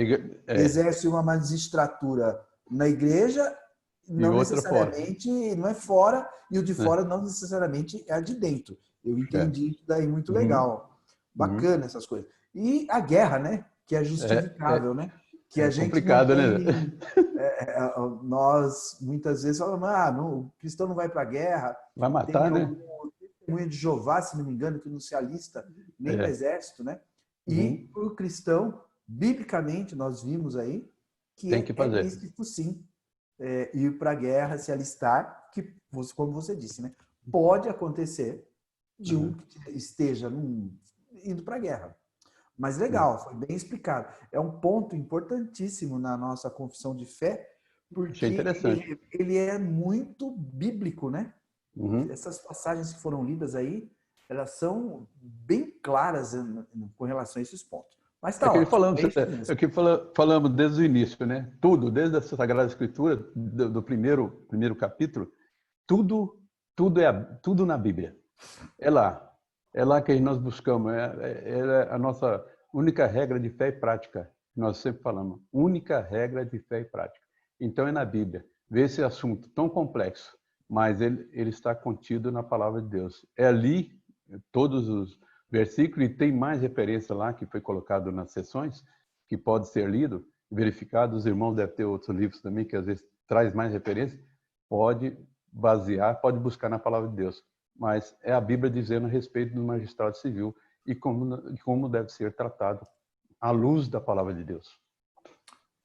Exerce uma magistratura na igreja, não necessariamente não é fora, e o de fora não necessariamente é a de dentro. Eu entendi isso daí muito legal. Bacana essas coisas. E a guerra, né? Que é justificável, né? Que a gente
complicado,
não tem,
né?
Nós muitas vezes falamos, o cristão não vai para a guerra.
Vai matar, né?
O testemunho de Jeová, se não me engano, que não se alista nem no exército, né? E para o cristão, biblicamente, nós vimos aí que
tem que fazer.
É lícito, sim, ir para a guerra, se alistar, que, como você disse, né? Pode acontecer de um que esteja indo para a guerra. Mas legal, foi bem explicado. É um ponto importantíssimo na nossa confissão de fé, porque ele é muito bíblico, né? Essas passagens que foram lidas aí, elas são bem claras com relação a esses pontos. Mas tá ótimo.
Falamos desde o início, né? Tudo, desde a Sagrada Escritura, do primeiro capítulo, tudo na Bíblia. É lá que nós buscamos. É a nossa única regra de fé e prática. Nós sempre falamos. Única regra de fé e prática. Então é na Bíblia. Vê esse assunto tão complexo, mas ele está contido na palavra de Deus. É ali, todos os versículos, e tem mais referência lá que foi colocado nas sessões, que pode ser lido, verificado. Os irmãos devem ter outros livros também, que às vezes traz mais referência. Pode pode buscar na palavra de Deus. Mas é a Bíblia dizendo a respeito do magistrado civil e como deve ser tratado à luz da palavra de Deus.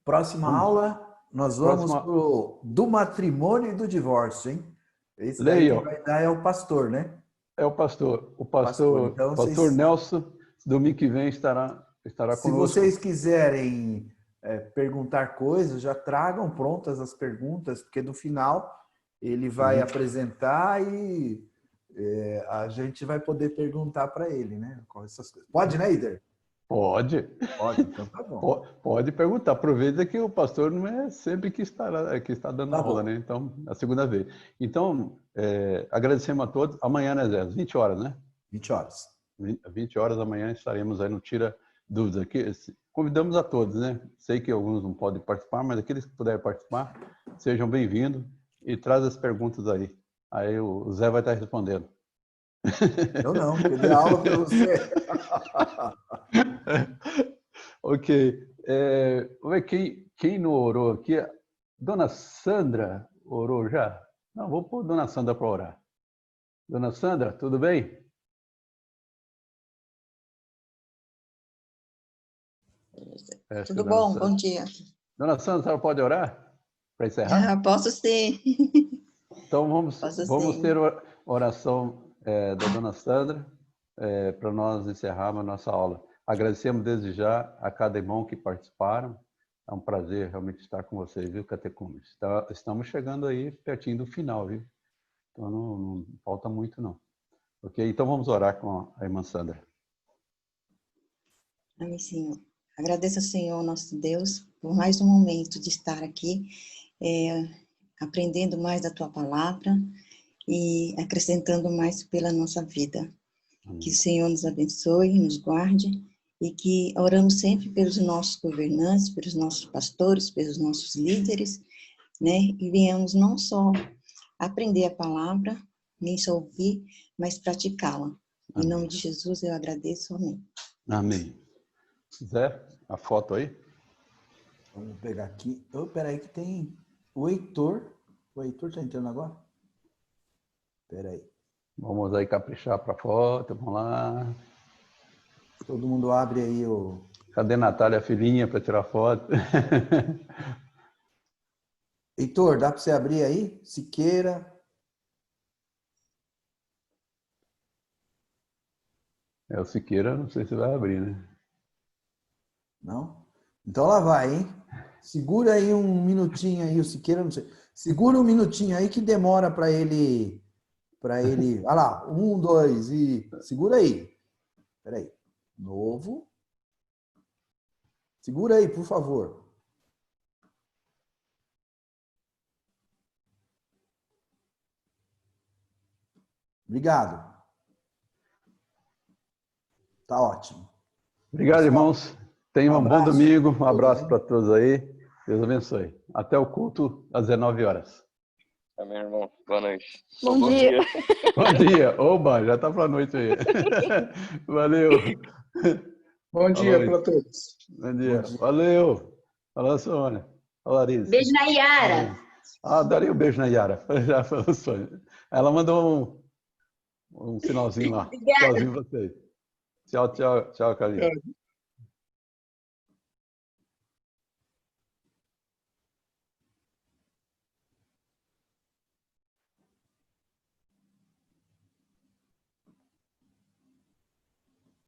Próxima aula, nós vamos do matrimônio e do divórcio, hein? Esse daí quem vai dar é o pastor, né?
É o pastor. O pastor Nelson, domingo que vem, estará conosco.
Se vocês quiserem perguntar coisas, já tragam prontas as perguntas, porque no final ele vai apresentar e a gente vai poder perguntar para ele, né? Essas coisas. Pode, né, Ider?
Pode.
Pode, então tá bom.
Pode perguntar. Aproveita que o pastor não é sempre que está dando aula, né? Então, a segunda vez. Então, agradecemos a todos. Amanhã, né, Zé? Às 20 horas, né?
20 horas.
20 horas da manhã estaremos aí no Tira Dúvidas aqui. Convidamos a todos, né? Sei que alguns não podem participar, mas aqueles que puderem participar, sejam bem-vindos e traz as perguntas aí. Aí o Zé vai estar respondendo.
Eu não, porque eu dei aula para você.
Ok. Quem não orou aqui? Dona Sandra orou já? Não, vou pôr Dona Sandra para orar. Dona Sandra, tudo bem?
Tudo bom? Bom dia.
Dona Sandra, a senhora pode orar para encerrar?
Posso sim.
Então
Posso
vamos
sim.
ter oração da Dona Sandra para nós encerrarmos a nossa aula. Agradecemos desde já a cada irmão que participaram. É um prazer realmente estar com vocês, viu, catecumenos? Estamos chegando aí pertinho do final, viu? Então não falta muito, não. Ok? Então vamos orar com a irmã Sandra.
Amém, Senhor. Agradeço ao Senhor, nosso Deus, por mais um momento de estar aqui, aprendendo mais da Tua palavra e acrescentando mais pela nossa vida.
Amém.
Que o Senhor nos abençoe, nos guarde e que oramos sempre pelos nossos governantes, pelos nossos pastores, pelos nossos líderes, né? E venhamos não só aprender a palavra, nem só ouvir, mas praticá-la. Em nome de Jesus eu agradeço. Amém.
Amém. Zé, a foto aí?
Vamos pegar aqui. Peraí que tem o Heitor. O Heitor está entrando agora? Peraí.
Vamos aí caprichar para a foto, vamos lá.
Todo mundo abre aí o...
Cadê a Natália, a filhinha, para tirar foto?
Heitor, dá para você abrir aí? Siqueira.
O Siqueira, não sei se vai abrir, né?
Não? Então lá vai, hein? Segura aí um minutinho aí, o Siqueira, não sei. Segura um minutinho aí que demora para ele... Olha lá, 1, 2 e... Segura aí. Peraí. Novo. Segura aí, por favor. Obrigado. Tá ótimo.
Obrigado,
Pessoal,
irmãos. Tenham um bom
abraço.
domingo. Um abraço para todos aí. Deus abençoe. Até o culto às 19 horas.
Amém, irmão. Boa noite.
Bom dia.
Bom dia. Oba, já está para a noite aí. Valeu.
Bom dia
Falou,
para todos.
bom dia. Valeu. Falou, Sônia. Falou, Larissa.
Beijo na Yara.
Daria um beijo na Yara. Já falou, Sônia. Ela mandou um sinalzinho lá.
Obrigada.
Tchauzinho pra vocês. Tchau, tchau, tchau, Carlinhos.